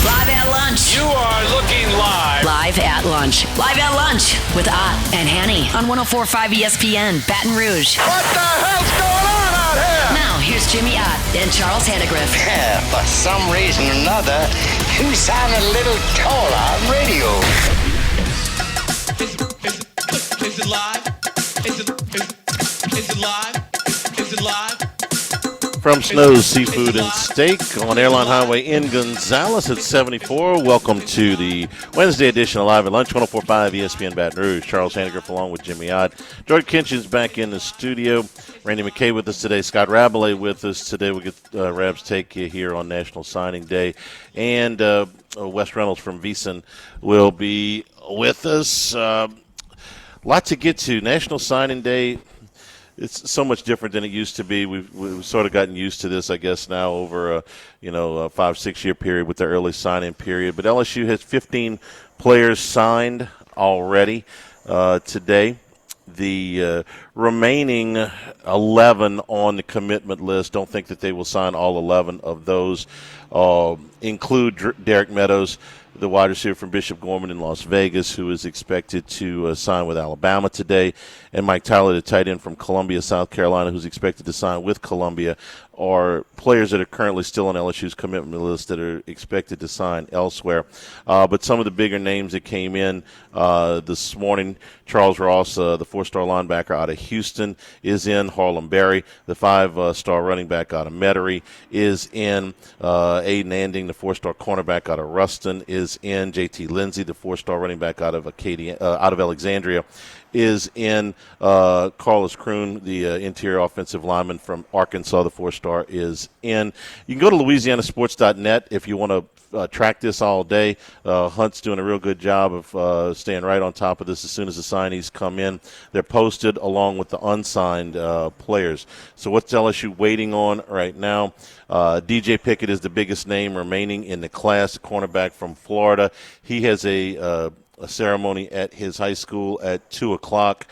Live at lunch. You are looking live. Live at lunch. Live at lunch with Ott and Hanny on 104.5 ESPN, Baton Rouge. What the hell's going on out here? Now, here's Jimmy Ott and Charles Hannegriff. Yeah, for some reason or another, you sound a little taller on radio. Is it live? Is it live? Is it live? From Snow's Seafood and Steak on Airline Highway in Gonzales at 74. Welcome to the Wednesday edition of Live at Lunch, 104.5 ESPN Baton Rouge. Charles Hannegriff along with Jimmy Ott. George Kinchin's back in the studio. Randy McKay with us today. Scott Rabelais with us today. We'll get Rab's take here on National Signing Day. And Wes Reynolds from VEASAN will be with us. Lot to get to. National Signing Day. It's so much different than it used to be. We've sort of gotten used to this, I guess, now over a 5-6 year period with the early signing period. But LSU has 15 players signed already today. The remaining 11 on the commitment list, don't think that they will sign all 11 of those. Include Derek Meadows, the wide receiver from Bishop Gorman in Las Vegas, who is expected to sign with Alabama today, and Mike Tyler, the tight end from Columbia, South Carolina, who's expected to sign with Columbia, are players that are currently still on LSU's commitment list that are expected to sign elsewhere. But some of the bigger names that came in this morning, Charles Ross, the 4-star linebacker out of Houston, is in. Harlem Berry, the 5-star running back out of Metairie, is in. Aiden Anding, the 4-star cornerback out of Ruston, is in. J.T. Lindsey, the 4-star running back out of Alexandria, is in. Carlos Kroon, the interior offensive lineman from Arkansas, the 4-star, is in. You can go to LouisianaSports.net if you want to track this all day. Hunt's doing a real good job of staying right on top of this as soon as the signees come in. They're posted along with the unsigned players. So what's LSU waiting on right now? DJ Pickett is the biggest name remaining in the class, the cornerback from Florida. He has a ceremony at his high school at 2 o'clock.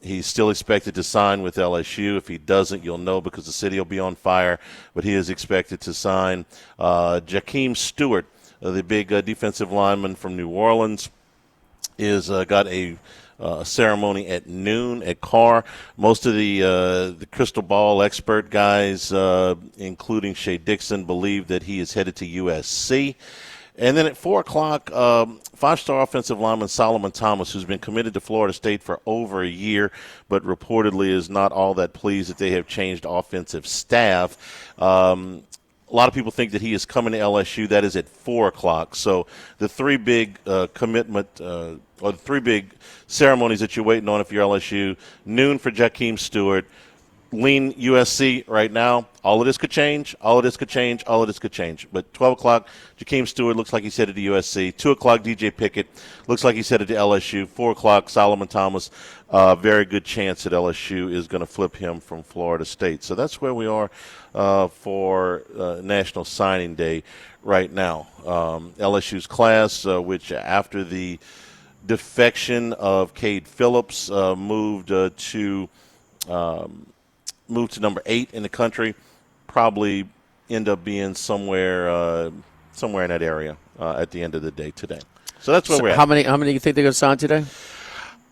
He's still expected to sign with LSU. If he doesn't, you'll know because the city will be on fire. But he is expected to sign. Jakeem Stewart, the big defensive lineman from New Orleans, is got a ceremony at noon at Carr. Most of the crystal ball expert guys, including Shea Dixon, believe that he is headed to USC. And then at 4 o'clock, 5-star offensive lineman Solomon Thomas, who's been committed to Florida State for over a year, but reportedly is not all that pleased that they have changed offensive staff. A lot of people think that he is coming to LSU. That is at 4 o'clock. So the three big or the three big ceremonies that you're waiting on if you're LSU, noon for Jakeem Stewart, lean USC right now. All of this could change. All of this could change. All of this could change. But 12 o'clock, Jakeem Stewart looks like he's headed to USC. 2 o'clock, DJ Pickett looks like he's headed to LSU. 4 o'clock, Solomon Thomas. Very good chance that LSU is going to flip him from Florida State. So that's where we are for National Signing Day right now. LSU's class, which after the defection of Cade Phillips, moved to number 8 in the country, probably end up being somewhere in that area at the end of the day today. So that's where we're at. How many do you think they're going to sign today?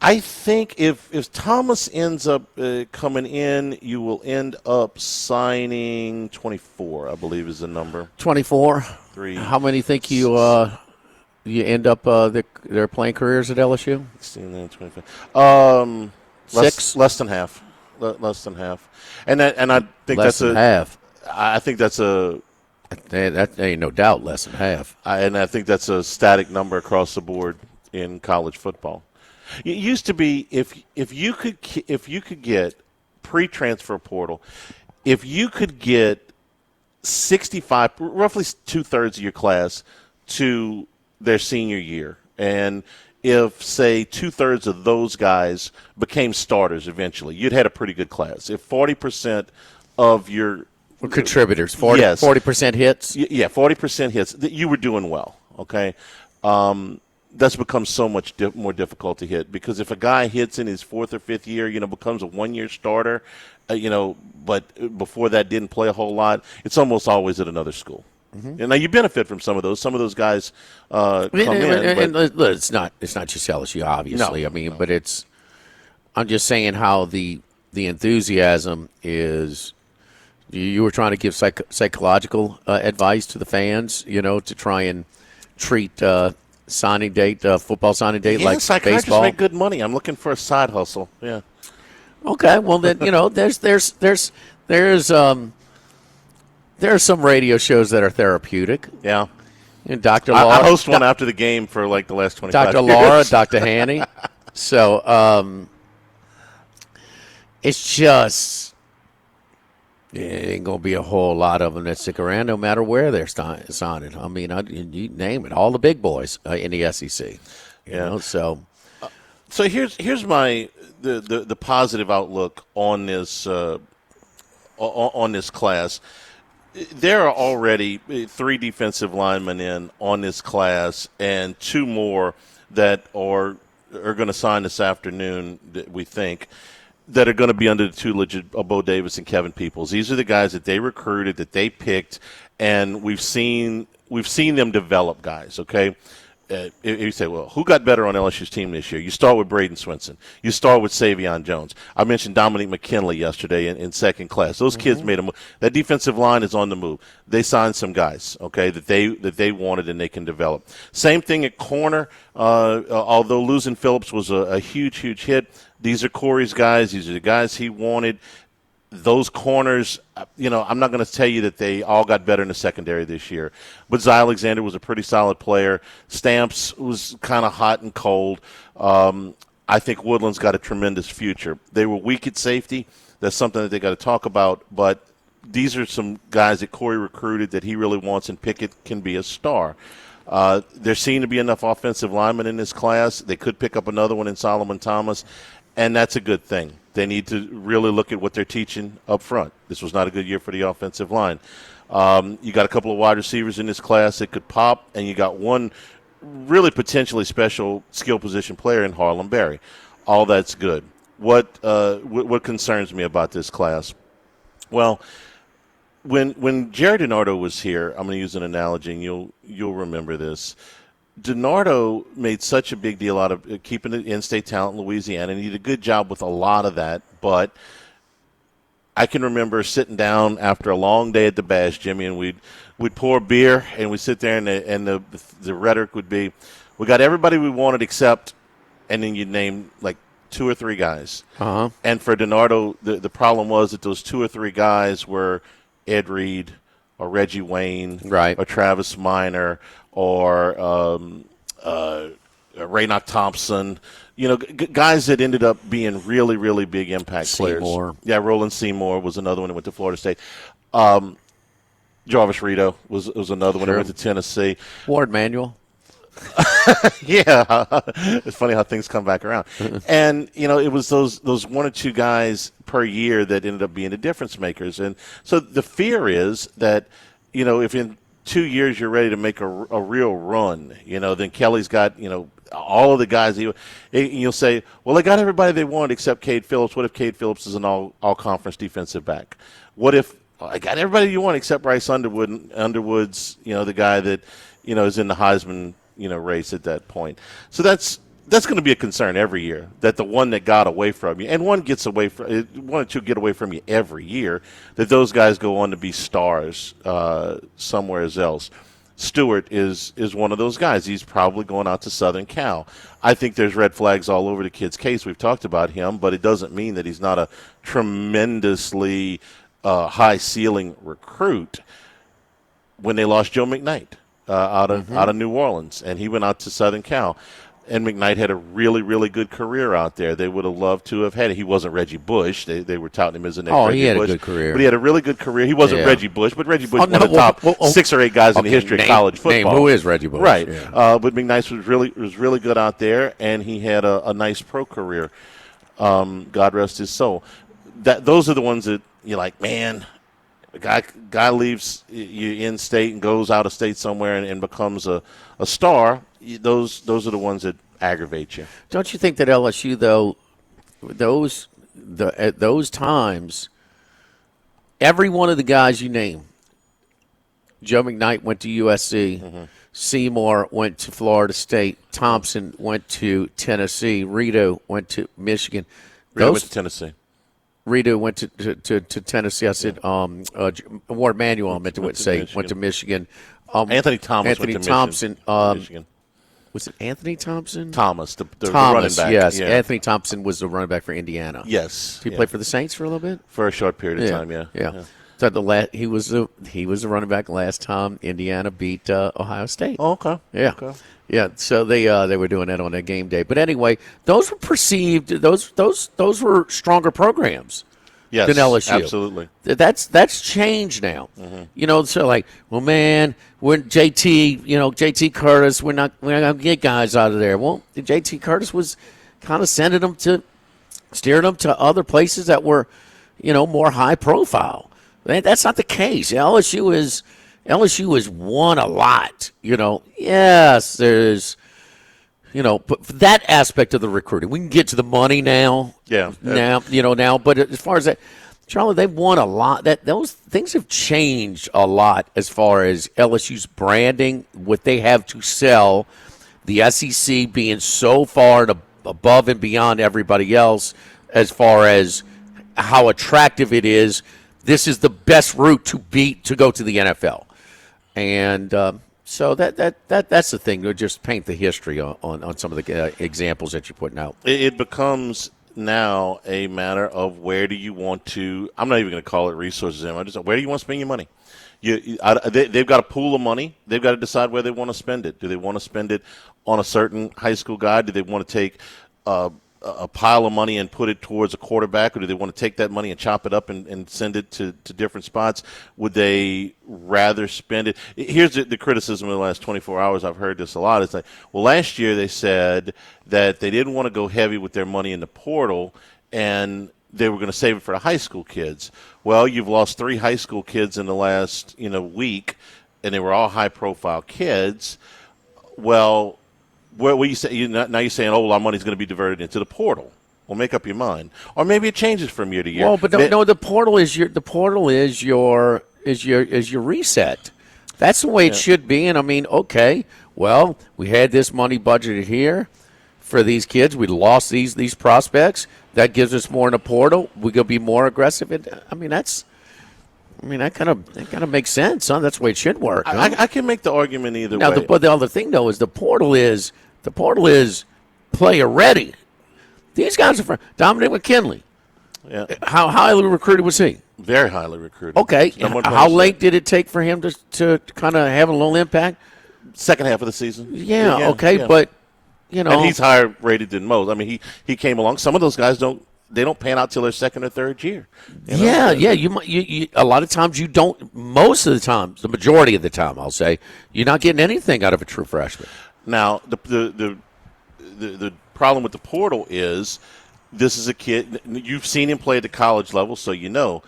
I think if Thomas ends up coming in, you will end up signing 24, I believe is the number. 24? 3. How many think you end up their playing careers at LSU? 16, 25. 6? Less than half. Less than half. And I think less than half. I think that's a that ain't no doubt less than half. And I think that's a static number across the board in college football. It used to be if you could get pre-transfer portal, if you could get 65, roughly 2/3 of your class to their senior year, and if, say, 2/3 of those guys became starters eventually, you'd had a pretty good class. If 40% of your contributors, 40% hits? Yeah, 40% hits. You were doing well, okay? That's become so much more difficult to hit because if a guy hits in his 4th or 5th year, becomes a 1-year starter, but before that didn't play a whole lot, it's almost always at another school. Mm-hmm. And now you benefit from some of those. Some of those guys come in. And it's not just LSU, obviously. No, I mean, but I'm just saying how the enthusiasm is. You were trying to give psychological advice to the fans, to try and treat signing date, football signing date like psychiatrists baseball. Make good money. I'm looking for a side hustle. Yeah. Okay, well then there's some radio shows that are therapeutic. Yeah. And Dr. Laura, I host one after the game for like the last 25 Dr. years. Laura, Dr. Hanny. So it's just. It ain't going to be a whole lot of them that stick around no matter where they're signing. I mean, you name it, all the big boys in the SEC. So here's my the positive outlook on this class. There are already 3 defensive linemen on this class, and 2 more that are going to sign this afternoon, we think, that are going to be under the tutelage of Bo Davis and Kevin Peoples. These are the guys that they recruited, that they picked, and we've seen them develop guys, okay? If you say, well, who got better on LSU's team this year? You start with Braden Swinson. You start with Savion Jones. I mentioned Dominique McKinley yesterday in second class. Those kids made a move. That defensive line is on the move. They signed some guys, okay, that they wanted and they can develop. Same thing at corner. Although losing Phillips was a huge, huge hit, these are Corey's guys. These are the guys he wanted. Those corners, I'm not going to tell you that they all got better in the secondary this year. But Zy Alexander was a pretty solid player. Stamps was kind of hot and cold. I think Woodland's got a tremendous future. They were weak at safety. That's something that they got to talk about. But these are some guys that Corey recruited that he really wants, and Pickett can be a star. There seem to be enough offensive linemen in this class. They could pick up another one in Solomon Thomas, and that's a good thing. They need to really look at what they're teaching up front. This was not a good year for the offensive line. You got a couple of wide receivers in this class that could pop, and you got one really potentially special skill position player in Harlem Berry. All that's good. What concerns me about this class? Well, when Jared DiNardo was here, I'm going to use an analogy, and you'll remember this. DiNardo made such a big deal out of keeping the in-state talent in Louisiana, and he did a good job with a lot of that. But I can remember sitting down after a long day at the Bash, Jimmy, and we'd pour beer, and we'd sit there, and the rhetoric would be, we got everybody we wanted except, and then you'd name like 2 or 3 guys. Uh-huh. And for DiNardo, the problem was that those 2 or 3 guys were Ed Reed or Reggie Wayne, right, or Travis Minor, or Raynoch Thompson, guys that ended up being really, really big impact players. Yeah, Roland Seymour was another one that went to Florida State. Jarvis Rito was another one that went to Tennessee. Ward Manuel. Yeah, it's funny how things come back around. And it was those 1 or 2 guys per year that ended up being the difference makers. And so the fear is that if in 2 years you're ready to make a real run, then Kelly's got all of the guys. You'll say, well, they got everybody they want except Cade Phillips. What if Cade Phillips is an all conference defensive back? What if I got everybody you want except Bryce Underwood? And Underwood's the guy that is in the Heisman race at that point. So that's going to be a concern every year, that the one that got away from you, and one or 2 get away from you every year, that those guys go on to be stars somewhere else. Stewart is one of those guys. He's probably going out to Southern Cal. I think there's red flags all over the kid's case. We've talked about him, but it doesn't mean that he's not a tremendously high ceiling recruit. When they lost Joe McKnight out of New Orleans, and he went out to Southern Cal. And McKnight had a really, really good career out there. They would have loved to have had it. He wasn't Reggie Bush. They were touting him as the next Reggie Bush. Oh, he had a good career. But he had a really good career. He wasn't Reggie Bush, but Reggie Bush was one of the top 6 or 8 guys in the history of college football. Who is Reggie Bush? Right. Yeah. But McKnight was really good out there, and he had a nice pro career. God rest his soul. Those are the ones that you're like, man, a guy leaves you in state and goes out of state somewhere and becomes a star. Those are the ones that aggravate you. Don't you think that LSU, though, at those times, every one of the guys you name Joe McKnight went to USC. Seymour went to Florida State. Thompson went to Tennessee. Rito went to Michigan. Rito went to Tennessee. Rito went to Tennessee. I said Ward Manuel went to Michigan. Anthony Thomas Anthony went to Thompson. Michigan. Was it Anthony Thompson? Thomas, the running Thomas, back. yes. Yeah. Anthony Thompson was the running back for Indiana. Yes. Did he play for the Saints for a little bit? For a short period of time, yeah. Yeah. So he was the running back last time Indiana beat Ohio State. Oh, okay. Yeah. Okay. Yeah, so they were doing that on that game day. But anyway, those were perceived those were stronger programs. Yes, than LSU. absolutely. That's changed now. So like, well, man, we're JT Curtis, we're not gonna get guys out of there. Well, JT Curtis was kind of steering them to other places that were, more high profile. That's not the case. LSU has won a lot. Yes, there's. But for that aspect of the recruiting, we can get to the money now. Yeah. Now. But as far as that, Charlie, they've won a lot. Those things have changed a lot as far as LSU's branding, what they have to sell, the SEC being so far above and beyond everybody else as far as how attractive it is. This is the best route to go to the NFL, and. So that's the thing. To just paint the history on some of the examples that you're putting out. It becomes now a matter of where do you want to. I'm not even going to call it resources anymore. Just where do you want to spend your money? They've got a pool of money. They've got to decide where they want to spend it. Do they want to spend it on a certain high school guy? Do they want to take a pile of money and put it towards a quarterback, or do they want to take that money and chop it up and send it to different spots? Would they rather spend it? Here's the criticism of the last 24 hours. I've heard this a lot. It's like, well, last year they said that they didn't want to go heavy with their money in the portal, and they were going to save it for the high school kids. Well, you've lost 3 high school kids in the last week, and they were all high-profile kids. Well, what you say? Now you're saying, "Oh, well, our money's going to be diverted into the portal." Well, make up your mind, or maybe it changes from year to year. Well, but no, the portal is your reset. That's the way it should be. And I mean, okay, well, we had this money budgeted here for these kids. We lost these prospects. That gives us more in the portal. We're gonna be more aggressive. That kind of makes sense, huh? That's the way it should work. Huh? I can make the argument either now, way. but the other thing though is the portal is player ready. These guys are from Dominic McKinley. Yeah. How highly recruited was he? Very highly recruited. Okay. How late did it take for him to kind of have a little impact? Second half of the season. Yeah. Okay. Yeah. But and he's higher rated than most. I mean, he came along. Some of those guys don't pan out till their second or third year. Yeah. You a lot of times you don't. Most of the time, the majority of the time, I'll say, you're not getting anything out of a true freshman. Now, the problem with the portal is this is a kid. You've seen him play at the college level, so you know.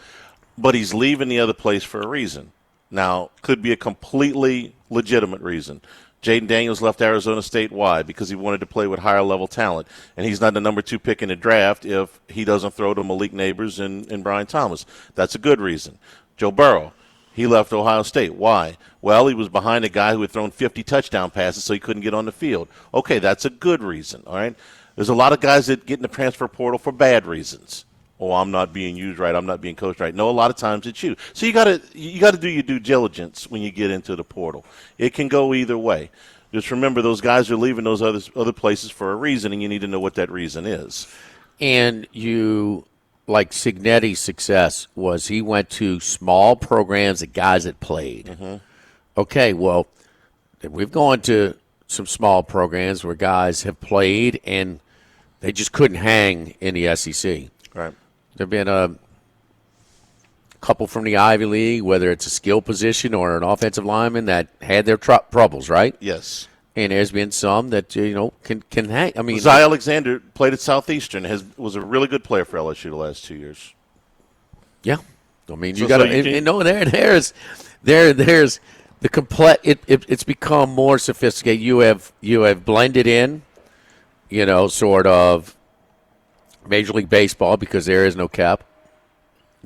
But he's leaving the other place for a reason. Now, could be a completely legitimate reason. Jaden Daniels left Arizona State. Why? Because he wanted to play with higher level talent. And he's not the number 2 pick in the draft if he doesn't throw to Malik Neighbors and Brian Thomas. That's a good reason. Joe Burrow, he left Ohio State. Why? Well, he was behind a guy who had thrown 50 touchdown passes, so he couldn't get on the field. Okay, that's a good reason, all right? There's a lot of guys that get in the transfer portal for bad reasons. Oh, I'm not being used right. I'm not being coached right. No, a lot of times it's you. So you got to do your due diligence when you get into the portal. It can go either way. Just remember, those guys are leaving those other places for a reason, and you need to know what that reason is. And like Signetti's success was he went to small programs of guys that played. Mm-hmm. Okay, well, we've gone to some small programs where guys have played and they just couldn't hang in the SEC. Right. There have been a couple from the Ivy League, whether it's a skill position or an offensive lineman that had their troubles, right? Yes. And there's been some that can hang. I mean, Zy Alexander played at Southeastern. Was a really good player for LSU the last 2 years. Yeah, I mean you got to. There's the complete. It's become more sophisticated. You have blended in, sort of Major League Baseball because there is no cap.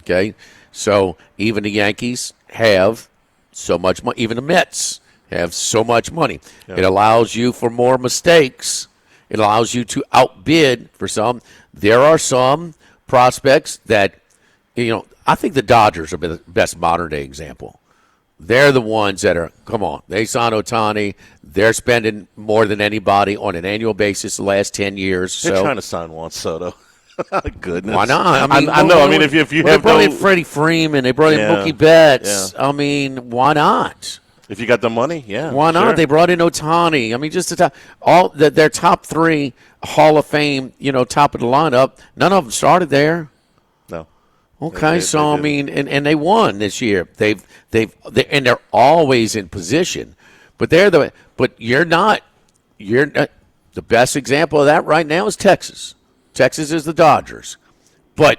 Okay, so even the Yankees have so much money. Even the Mets have so much money. Yeah. It allows you for more mistakes. It allows you to outbid for some. There are some prospects that, I think the Dodgers are the best modern-day example. They're the ones that are, come on, they signed Ohtani. They're spending more than anybody on an annual basis the last 10 years. They're so trying to sign Juan Soto. Goodness. why not? I know. I mean, if you they have brought in no, Freddie Freeman, they brought in Yeah. Mookie Betts. Yeah. I mean, why not? if you got the money, yeah. Why not? sure. They brought in Ohtani. I mean, just their top three Hall of Fame, top of the lineup. None of them started there. No. Okay, They so I didn't. mean, and they won this year. They're always in position, but you're not. The best example of that right now is Texas. Texas is the Dodgers, but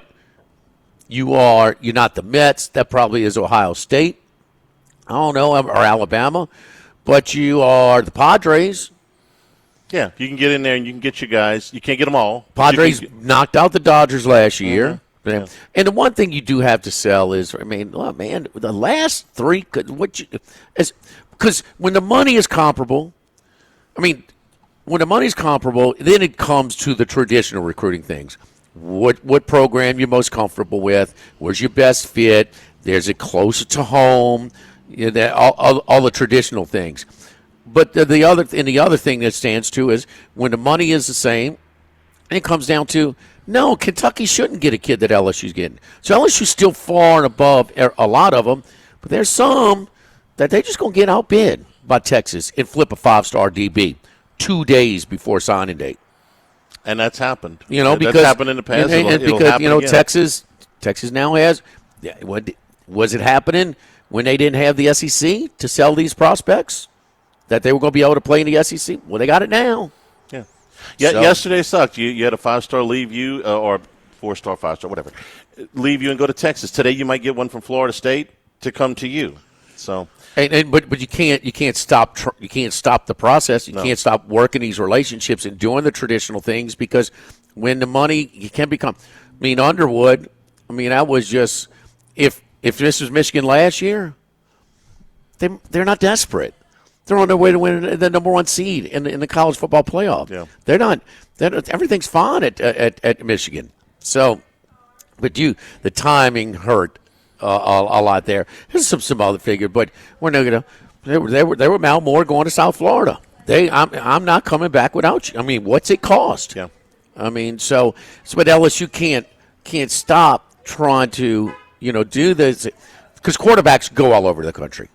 you're not the Mets. That probably is Ohio State. I don't know, or Alabama, but you are the Padres. Yeah, you can get in there and you can get your guys. You can't get them all. Padres You can knocked out the Dodgers last year. Yeah. And the one thing you do have to sell is, the last three, because when the money is comparable, then it comes to the traditional recruiting things. What program you're most comfortable with? Where's your best fit? There's it closer to home? All the traditional things. But the other thing that stands to is when the money is the same, and it comes down to, no, Kentucky shouldn't get a kid that LSU's getting. So LSU's still far and above a lot of them, but there's some that they're just going to get outbid by Texas and flip a 5-star DB 2 days before signing date. And that's happened. Because that's happened in the past. It'll happen again. Texas now has. Was it happening when they didn't have the SEC to sell these prospects that they were going to be able to play in the SEC? Well, they got it now. Yeah, So- yesterday sucked. You had a 5-star leave you, or 4-star, 5-star, whatever. Leave you and go to Texas. Today you might get one from Florida State to come to you. So, But you can't stop the process. You No. can't stop working these relationships and doing the traditional things, because when the money you can become. Underwood. That was just if this was Michigan last year, they're not desperate. They're on their way to win the number one seed in the college football playoff. Yeah. They're not. Everything's fine at Michigan. So, but the timing hurt a lot there. There's some other figure, but we're not gonna. They were Mal Moore going to South Florida. I'm not coming back without you. What's it cost? yeah. So but LSU can't stop trying to do this, because quarterbacks go all over the country.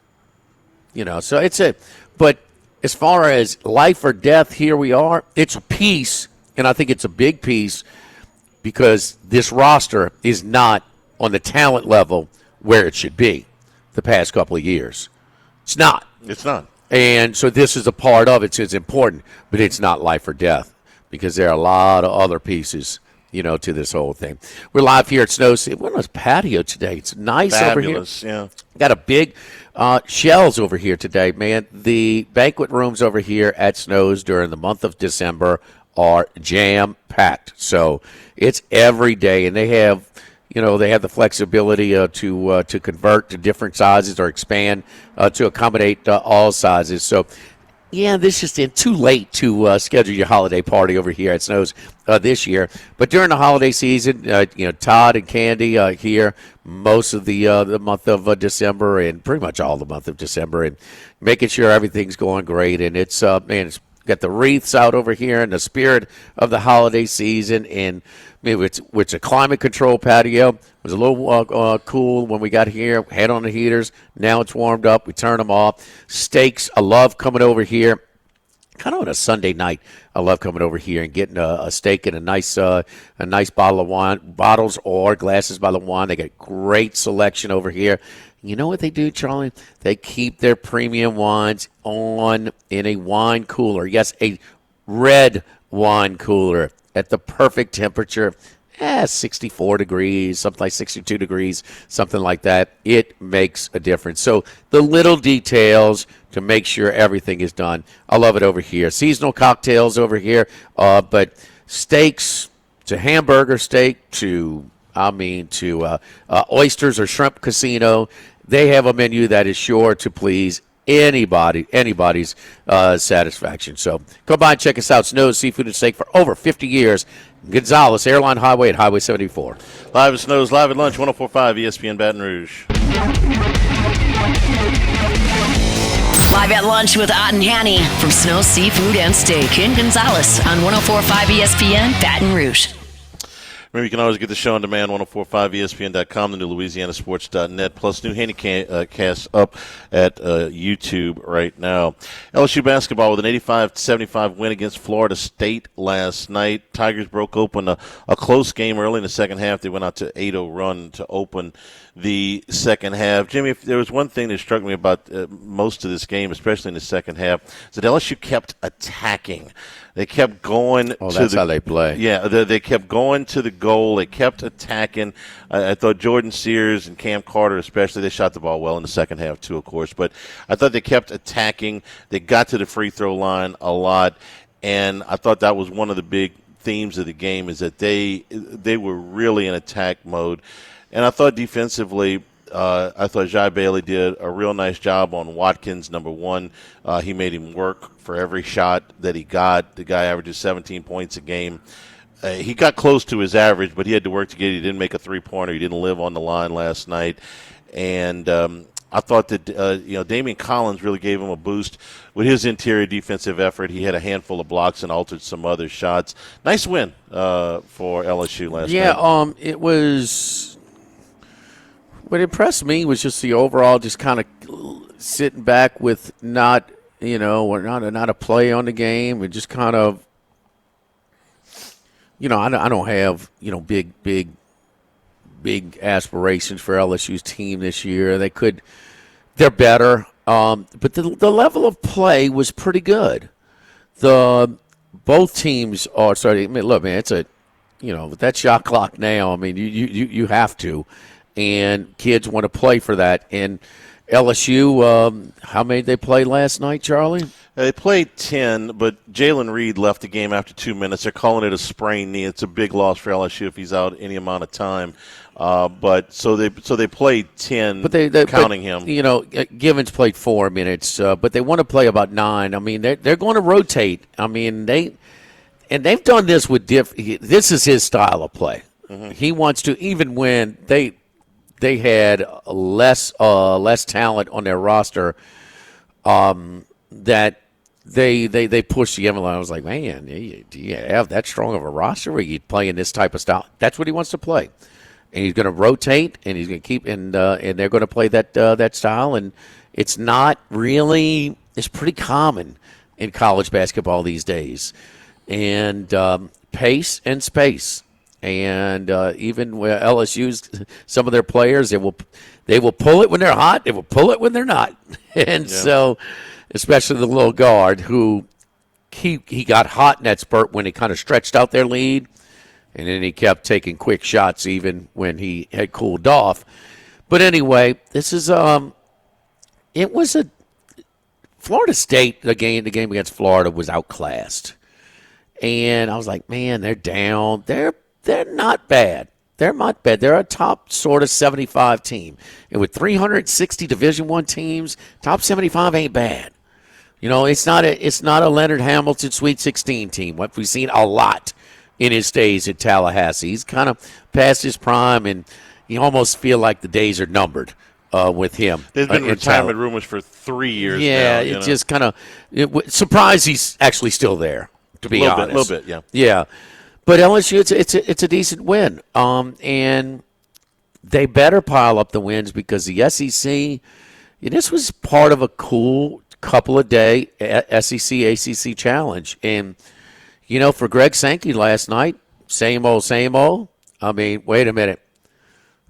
So but as far as life or death, here we are. It's a piece, and I think it's a big piece, because this roster is not on the talent level where it should be the past couple of years. It's not. It's not. And so this is a part of it. So it's important, but it's not life or death, because there are a lot of other pieces, to this whole thing. We're live here at Snow City. We're on this patio today. It's nice Fabulous, over here. yeah. Got a big shells over here today, man. The banquet rooms over here at Snow's during the month of December are jam-packed. So it's every day, and they have the flexibility to convert to different sizes or expand to accommodate all sizes. So, yeah, this is too late to schedule your holiday party over here at Snow's this year. But during the holiday season, Todd and Candy here most of the month of December, and pretty much all the month of December, and making sure everything's going great. And it's it's got the wreaths out over here in the spirit of the holiday season. And it's a climate control patio. It was a little cool when we got here. Had on the heaters. Now it's warmed up. We turn them off. Steaks. I love coming over here. Kind of on a Sunday night, I love coming over here and getting a steak and a nice bottle of wine, bottles or glasses by the wine. They got great selection over here. You know what they do, Charlie? They keep their premium wines in a wine cooler. Yes, a red wine cooler at the perfect temperature. 64 degrees, something like 62 degrees, something like that. It makes a difference. So the little details to make sure everything is done. I love it over here. Seasonal cocktails over here, but steaks to hamburger steak to oysters or shrimp casino. they have a menu that is sure to please anybody's satisfaction. So come by and check us out. Snow's Seafood and Steak for over 50 years. Gonzales, Airline Highway at Highway 74. Live at Snow's, live at lunch, 104.5 ESPN Baton Rouge. Live at lunch with Ott and Hanny from Snow Seafood and Steak in Gonzales on 104.5 ESPN Baton Rouge. Remember, you can always get the show on demand, 1045ESPN.com, the new LouisianaSports.net, plus new Handycast up at YouTube right now. LSU basketball with an 85-75 win against Florida State last night. Tigers broke open a close game early in the second half. They went out to 8-0 run to open the second half. Jimmy, if there was one thing that struck me about most of this game, especially in the second half, is that LSU kept attacking. They kept going. Oh, that's how they play. Yeah, they kept going to the goal. They kept attacking. I thought Jordan Sears and Cam Carter especially, they shot the ball well in the second half too, of course. But I thought they kept attacking. They got to the free throw line a lot. And I thought that was one of the big themes of the game, is that they were really in attack mode. And I thought defensively, I thought Jai Bailey did a real nice job on Watkins, number one. He made him work for every shot that he got. The guy averages 17 points a game. He got close to his average, but he had to work to get it. He didn't make a three-pointer. He didn't live on the line last night. And I thought that Damian Collins really gave him a boost with his interior defensive effort. He had a handful of blocks and altered some other shots. Nice win for LSU last night. Yeah, it was – what impressed me was just the overall, just kind of sitting back with not a play on the game. It just kind of, I don't have, big aspirations for LSU's team this year. They're better. But the level of play was pretty good. Both teams are starting. I mean, look, man, it's with that shot clock now. I mean, you have to. And kids want to play for that. And LSU, how many did they play last night, Charlie? They played 10, but Jalen Reed left the game after 2 minutes. They're calling it a sprained knee. It's a big loss for LSU if he's out any amount of time. But so they played 10, but counting him. Givens played 4 minutes, but they want to play about 9. I mean, they're going to rotate. I mean, they've done this with this is his style of play. Mm-hmm. He wants to, even when they had less talent on their roster, that they pushed the envelope. I was like, man, do you have that strong of a roster where you play in this type of style? That's what he wants to play, and he's going to rotate, and he's going to keep, and they're going to play that style. And it's not really, it's pretty common in college basketball these days, and pace and space. And even with LSU's, some of their players, they will pull it when they're hot. They will pull it when they're not. And so, especially the little guard who he got hot in that spurt when he kind of stretched out their lead, and then he kept taking quick shots even when he had cooled off. But anyway, this is it was a Florida State. The game against Florida was outclassed, and I was like, man, they're down. They're not bad. They're not bad. They're a top sort of 75 team. And with 360 Division I teams, top 75 ain't bad. It's not a Leonard Hamilton Sweet 16 team. What we've seen a lot in his days at Tallahassee. He's kind of past his prime, and you almost feel like the days are numbered with him. There's been retirement rumors for 3 years now. Yeah, it just kind of surprised he's actually still there, to be honest. A little bit, yeah. Yeah. But LSU, it's a decent win, and they better pile up the wins because the SEC, this was part of a cool couple of day SEC ACC challenge, and for Greg Sankey last night, same old. I mean, wait a minute.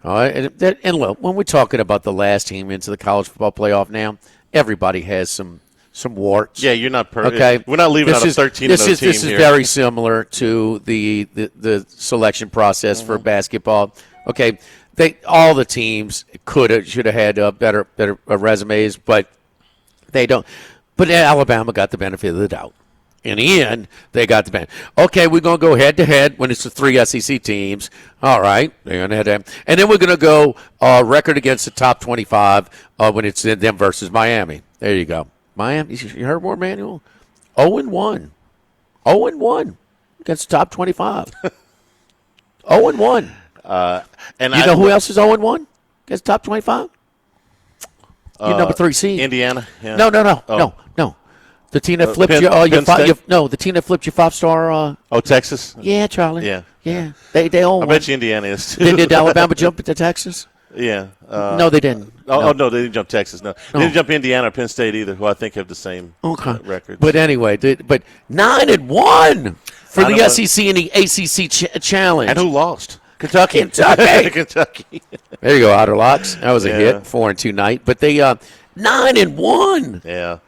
All right, and look, when we're talking about the last team into the college football playoff now, everybody has some warts. Yeah, you're not perfect. Okay, we're not leaving out a 13 This team is here. very similar to the selection process for basketball. Okay, all the teams should have had better resumes, but they don't. But Alabama got the benefit of the doubt. In the end, they got the ban. Okay, we're going to go head-to-head when it's the 3 SEC teams. All right. They're going to head-to-head. And then we're going to go record against the top 25 when it's them versus Miami. There you go. Miami, you heard more, Manuel? 0-1. 0-1 against the top 25. 0-1. And you know who else is 0-1 against the top 25? Your number 3 seed. Indiana? Yeah. No. Oh. No. The team that flipped Penn the team that flipped your 5-star. Texas? Yeah, Charlie. Yeah. They all. I bet you Indiana is too. Did Alabama jump into Texas? Yeah. No, they didn't. No, they didn't jump Texas. No, they didn't jump Indiana or Penn State either, who I think have the same records. But anyway, 9-1 for the SEC and the ACC challenge. And who lost? Kentucky. Kentucky. There you go, Outer Locks. That was a hit, 4-2 night. But they 9-1. Yeah.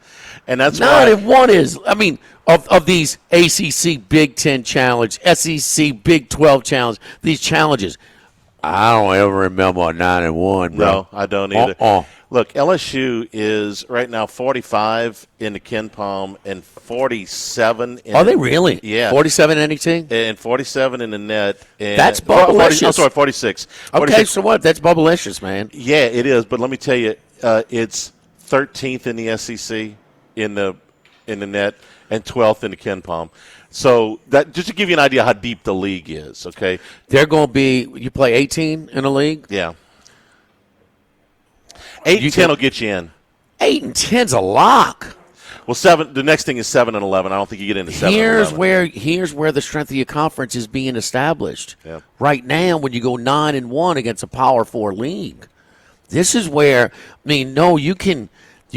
And that's 9-1 is, I mean, of these ACC Big Ten Challenge, SEC Big 12 Challenge, these challenges, I don't ever remember a 9-1, bro. No, I don't either. Look, LSU is right now 45 in the Ken Palm and 47 in Are they really? Yeah. 47 anything? And 47 in the net. And That's bubblicious. I'm sorry, 46. Okay, 46. so what? That's bubblicious, man. Yeah, it is. But let me tell you, it's 13th in the SEC in the net and 12th in the Ken Palm. So that just to give you an idea how deep the league is, okay? They're going to be – you play 18 in the league? Yeah. 8 and 10 will get you in. 8 and 10's a lock. Well, 7. The next thing is 7 and 11. I don't think you get into 7 and 11. Here's where the strength of your conference is being established. Yeah. Right now, when you go 9-1 against a Power 4 league, this is where – I mean, no, you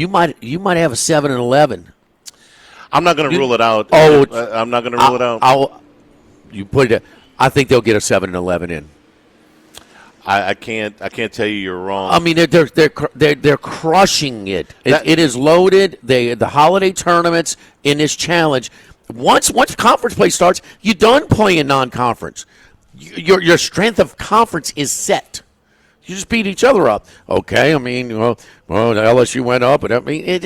might have a 7 and 11. I'm not going to rule it out. I'm not going to rule it out. You put it. I think they'll get a 7 and 11 in. I can't tell you you're wrong. I mean, they're crushing it. It is loaded. The holiday tournaments in this challenge. Once conference play starts, you're done playing non-conference. Your strength of conference is set. You just beat each other up. Okay, I mean, the LSU went up, but I mean,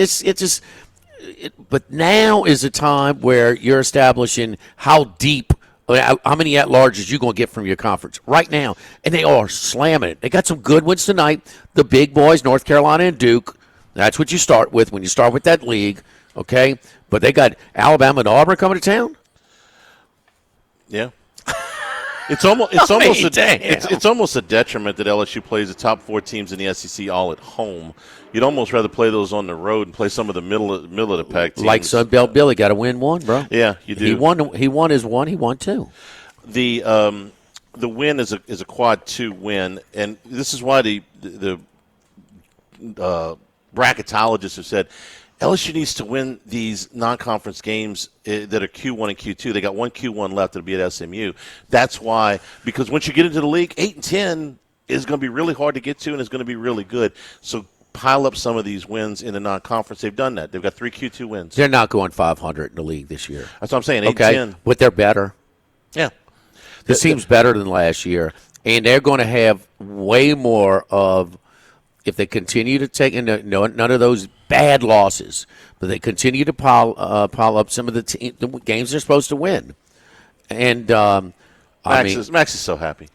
but now is a time where you're establishing how deep, how many at-larges you're going to get from your conference right now. And they are slamming it. They got some good ones tonight. The big boys, North Carolina and Duke. That's what you start with when you start with that league, okay? But they got Alabama and Auburn coming to town. Yeah. It's almost a detriment that LSU plays the top 4 teams in the SEC all at home. You'd almost rather play those on the road and play some of the middle of the pack teams. Like Sunbelt Billy, got to win one, bro. Yeah, you do. He won his one. He won 2. The win is a quad 2 win, and this is why the bracketologists have said LSU needs to win these non-conference games that are Q1 and Q2. They got one Q1 left. It'll be at SMU. That's why, because once you get into the league, 8 and 10 is going to be really hard to get to, and it's going to be really good. So pile up some of these wins in the non-conference. They've done that. They've got 3 Q2 wins. They're not going 500 in the league this year. That's what I'm saying. 8 and 10. But they're better. Yeah. This team's better than last year, and they're going to have way more of, if they continue to take none of those bad losses, but they continue to pile up some of the games they're supposed to win. And Max is so happy.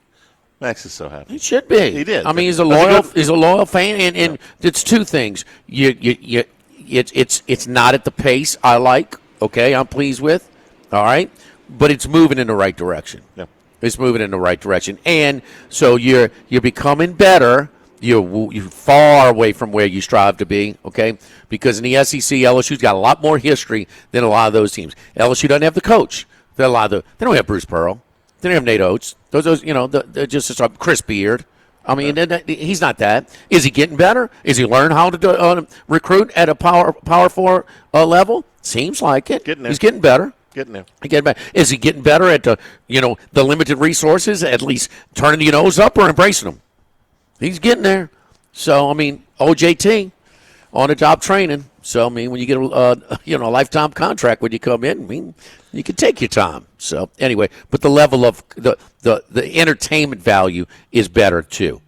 Max is so happy. He should be. He did. I mean, he's a loyal fan, and it's 2 things. It's not at the pace I like. Okay, I'm pleased with. All right, but it's moving in the right direction. Yeah. It's moving in the right direction, and so you're becoming better. You're far away from where you strive to be, okay? Because in the SEC, LSU's got a lot more history than a lot of those teams. LSU doesn't have the coach. They don't have Bruce Pearl. They don't have Nate Oates. Those they're just Chris Beard. I mean, he's not that. Is he getting better? Is he learning how to recruit at a Power 4 level? Seems like it. He's getting better. Getting there. Is he getting better at the limited resources? At least turning your nose up or embracing them? He's getting there. So, I mean, OJT on the job training. So, I mean, when you get a lifetime contract when you come in, I mean, you can take your time. So, anyway, but the level of the entertainment value is better too.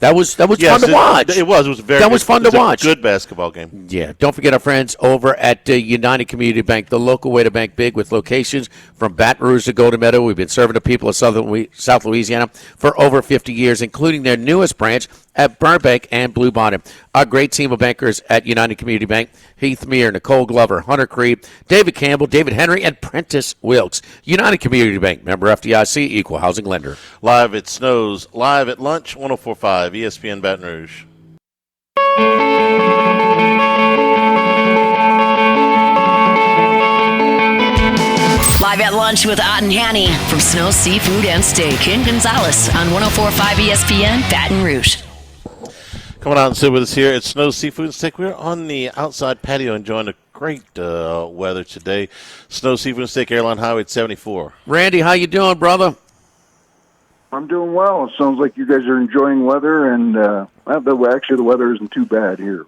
That was Yes, fun to watch. It was. It was very. That was fun to watch. Good basketball game. Yeah. Don't forget our friends over at United Community Bank, the local way to bank big with locations from Baton Rouge to Golden Meadow. We've been serving the people of South Louisiana for over 50 years, including their newest branch at Burbank and Bluebonnet. Our great team of bankers at United Community Bank, Heath Meir, Nicole Glover, Hunter Creed, David Campbell, David Henry, and Prentice Wilkes. United Community Bank, member FDIC, equal housing lender. Live at Snows, live at lunch, 104.5 ESPN Baton Rouge. Live at lunch with Ott and Hanny from Snow Seafood and Steak. Ken Gonzalez on 104.5 ESPN Baton Rouge. Coming out and sit with us here at Snow Seafood and Steak. We're on the outside patio enjoying the great weather today. Snow Seafood and Steak, Airline Highway at 74. Randy, how you doing, brother? I'm doing well. It sounds like you guys are enjoying weather, and actually the weather isn't too bad here.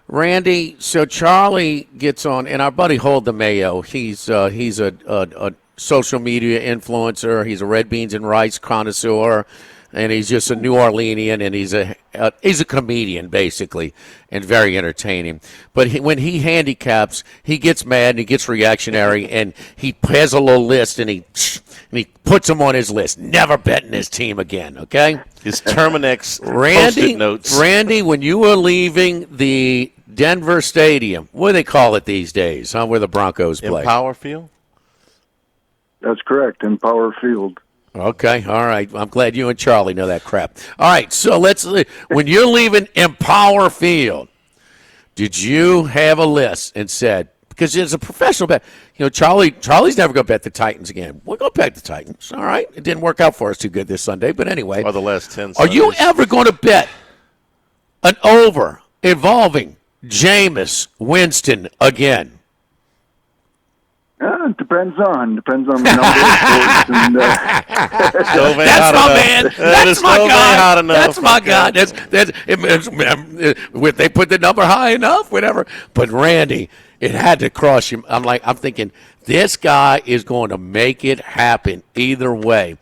Randy, so Charlie gets on, and our buddy Hold the Mayo, he's a social media influencer. He's a red beans and rice connoisseur, and he's just a New Orleanian, and he's a comedian basically, and very entertaining. But when he handicaps, he gets mad and he gets reactionary, and he has a little list, and he puts him on his list. Never betting his team again. Okay. His Terminex Post-it notes. Randy, when you were leaving the Denver Stadium, what do they call it these days, huh, where the Broncos play? Empower Field? That's correct, in Power Field. Okay, all right. I'm glad you and Charlie know that crap. All right, so when you're leaving Empower Field, did you have a list and said, because as a professional bet, Charlie's never going to bet the Titans again. We'll go bet the Titans. All right. It didn't work out for us too good this Sunday, but anyway. Or the last 10 Sundays. Are you ever going to bet an over involving Jameis Winston again? It depends on the number of scores. And, that's my man. That's my guy. That's my guy. If they put the number high enough, whatever. But Randy, it had to cross you. I'm thinking this guy is going to make it happen either way.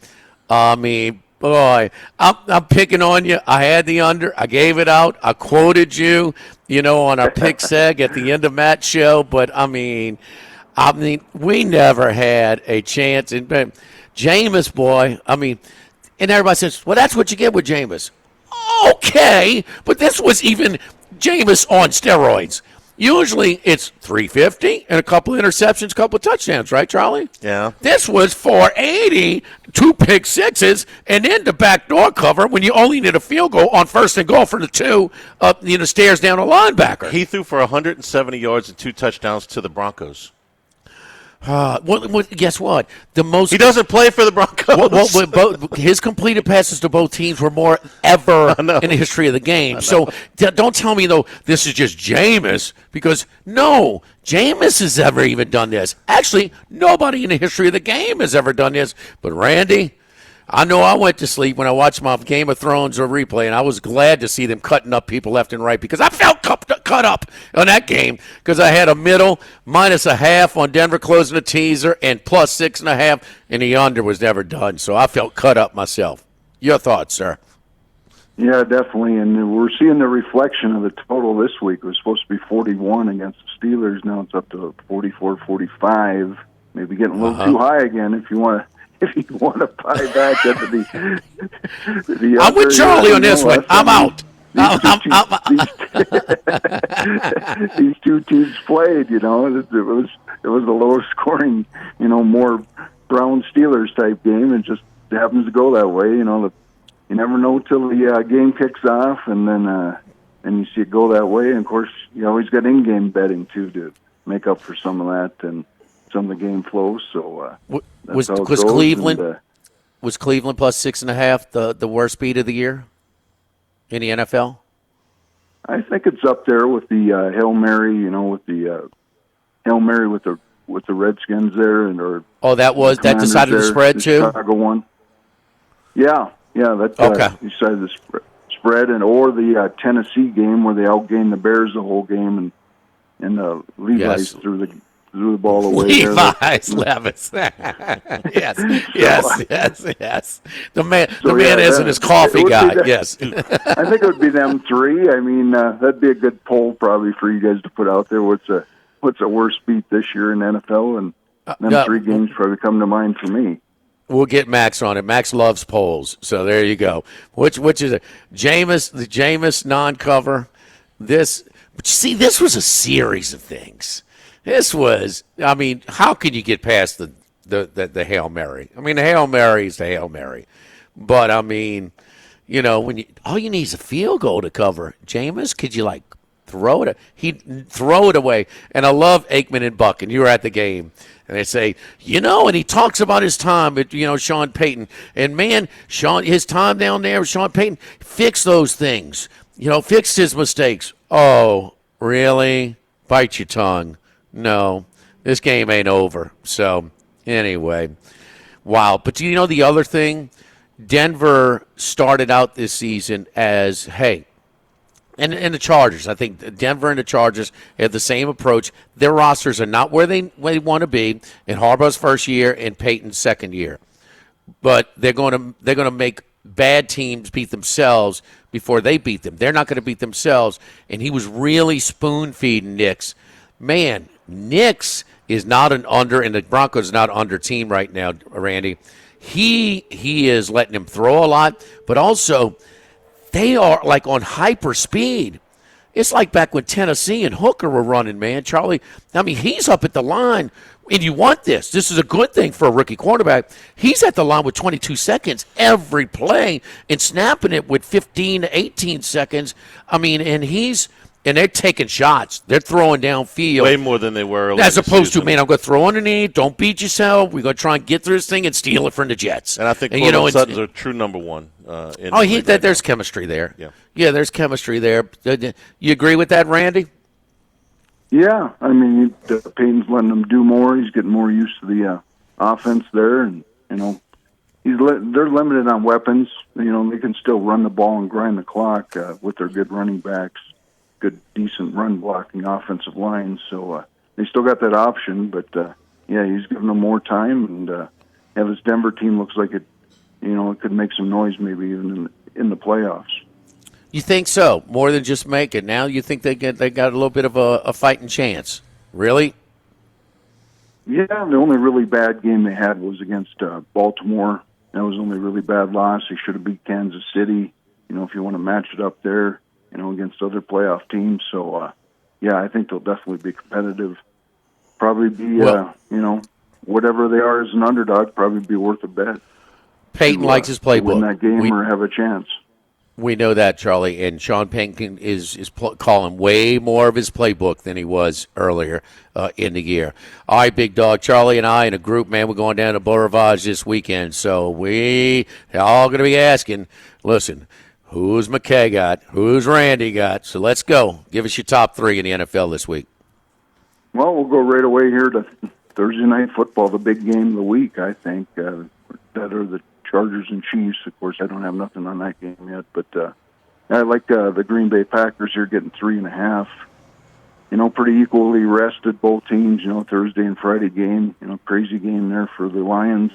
I mean, boy, I'm picking on you. I had the under. I gave it out. I quoted you, on our pick seg at the end of Matt's show. But I mean, we never had a chance. And Jameis, boy, and everybody says, well, that's what you get with Jameis. Okay, but this was even Jameis on steroids. Usually it's 350 and a couple of interceptions, a couple of touchdowns, right, Charlie? Yeah. This was 480, 2 pick sixes, and then the backdoor cover when you only need a field goal on first and goal for the 2 stares down a linebacker. He threw for 170 yards and 2 touchdowns to the Broncos. Guess what? He doesn't play for the Broncos. His completed passes to both teams were more ever in the history of the game. So don't tell me, though, this is just Jameis, because, no, Jameis has ever even done this. Actually, nobody in the history of the game has ever done this. But, Randy, I know I went to sleep when I watched my Game of Thrones replay, and I was glad to see them cutting up people left and right because I felt cut up on that game because I had a middle -0.5 on Denver closing the teaser and +6.5, and the under was never done. So I felt cut up myself. Your thoughts, sir? Yeah, definitely. And we're seeing the reflection of the total this week. It was supposed to be 41 against the Steelers. Now it's up to 44, 45. Maybe getting a little too high again if you want to buy back into the I'm with Charlie on this one. I'm out. These two teams played, it was a lower scoring, more Brown Steelers type game. It just happens to go that way. You never know till the game kicks off, and then you see it go that way. And of course, you always got in-game betting too to make up for some of that and some of the game flows. So was Cleveland was Cleveland +6.5 the worst beat of the year in the NFL? I think it's up there with the Hail Mary, with the Hail Mary with the Redskins there, that decided the spread too. Chicago one. Yeah, that's okay. Decided the spread, or the Tennessee game where they outgained the Bears the whole game, and the Levi's threw threw the ball away. Levi's Levis. yes. The man isn't his coffee guy. Yes. I think it would be them three. I mean, that'd be a good poll probably for you guys to put out there. What's a worst beat this year in NFL? And them three games probably come to mind for me. We'll get Max on it. Max loves polls, so there you go. Which is it? The Jameis non-cover. But you see, this was a series of things. This was, I mean, how can you get past the Hail Mary? I mean, the Hail Mary is the Hail Mary. But, I mean, you know, all you need is a field goal to cover. Jameis, could you, like, throw it? He'd throw it away. And I love Aikman and Buck, and you were at the game. And they say, you know, and he talks about his time at, Sean Payton. And, man, his time down there with Sean Payton, fix those things. Fix his mistakes. Oh, really? Bite your tongue. No, this game ain't over. So, anyway, wow. But do you know the other thing? Denver started out this season as, hey, and the Chargers, I think Denver and the Chargers have the same approach. Their rosters are not where they want to be in Harbaugh's first year and Peyton's second year. But they're going to make bad teams beat themselves before they beat them. They're not going to beat themselves. And he was really spoon-feeding Knicks. Man, Knicks is not an under, and the Broncos not under team right now, Randy. He is letting him throw a lot, but also they are like on hyper speed. It's like back when Tennessee and Hooker were running, man. Charlie, I mean, he's up at the line, and you want this. This is a good thing for a rookie quarterback. He's at the line with 22 seconds every play and snapping it with 15 to 18 seconds. I mean, and they're taking shots. They're throwing downfield. Way more than they were earlier. As opposed to, man, I'm going to throw underneath. Don't beat yourself. We're going to try and get through this thing and steal it from the Jets. And I think Sutton's a true number one. There's chemistry there. Yeah, there's chemistry there. You agree with that, Randy? Yeah. I mean, Payton's letting him do more. He's getting more used to the offense there. And, they're limited on weapons. They can still run the ball and grind the clock with their good running backs. Good, decent run-blocking offensive line. So they still got that option, but, he's giving them more time. And this Denver team looks like it could make some noise maybe even in the playoffs. You think so? More than just make it. Now you think they got a little bit of a fighting chance? Really? Yeah, the only really bad game they had was against Baltimore. That was the only really bad loss. They should have beat Kansas City, if you want to match it up there. Against other playoff teams. So, I think they'll definitely be competitive. Probably be, whatever they are as an underdog, probably be worth a bet. Peyton likes his playbook. Win that game or have a chance. We know that, Charlie, and Sean Payton is calling way more of his playbook than he was earlier in the year. All right, big dog, Charlie and I in a group, man, we're going down to Beau Rivage this weekend, so we are all going to be asking, listen, who's McKay got? Who's Randy got? So let's go. Give us your top three in the NFL this week. Well, we'll go right away here to Thursday Night Football, the big game of the week, I think. That are the Chargers and Chiefs. Of course, I don't have nothing on that game yet, but I like the Green Bay Packers here getting 3.5. Pretty equally rested, both teams, Thursday and Friday game. Crazy game there for the Lions.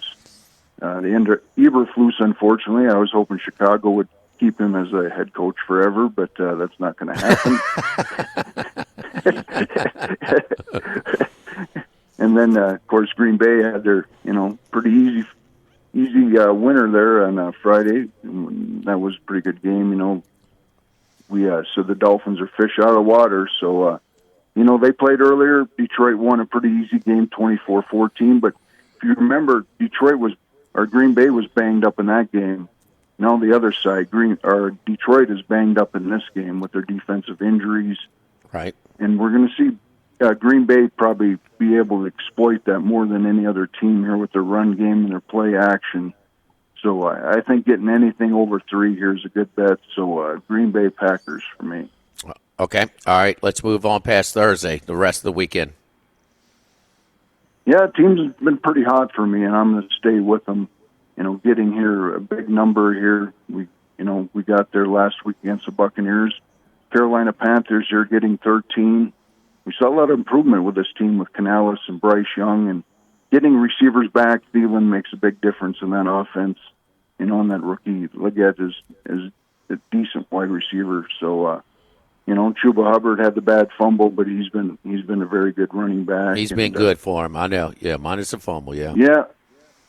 The end of Eberflus, unfortunately. I was hoping Chicago would keep him as a head coach forever, but that's not going to happen. And then, of course, Green Bay had their, pretty easy winner there on Friday. That was a pretty good game. So the Dolphins are fish out of the water. So, they played earlier. Detroit won a pretty easy game, 24-14. But if you remember, Green Bay was banged up in that game. Now the other side, Detroit is banged up in this game with their defensive injuries. Right. And we're going to see Green Bay probably be able to exploit that more than any other team here with their run game and their play action. So I think getting anything over 3 here is a good bet. So Green Bay Packers for me. Okay. All right. Let's move on past Thursday, the rest of the weekend. Yeah, teams have been pretty hot for me, and I'm going to stay with them. Getting here a big number here. We got there last week against the Buccaneers. Carolina Panthers, they're getting 13. we saw a lot of improvement with this team with Canales and Bryce Young, and getting receivers back. Thielen makes a big difference in that offense. And that rookie Leggett is a decent wide receiver. So, Chuba Hubbard had the bad fumble, but he's been a very good running back. He's been good for him. I know. Yeah, minus the fumble. Yeah. Yeah.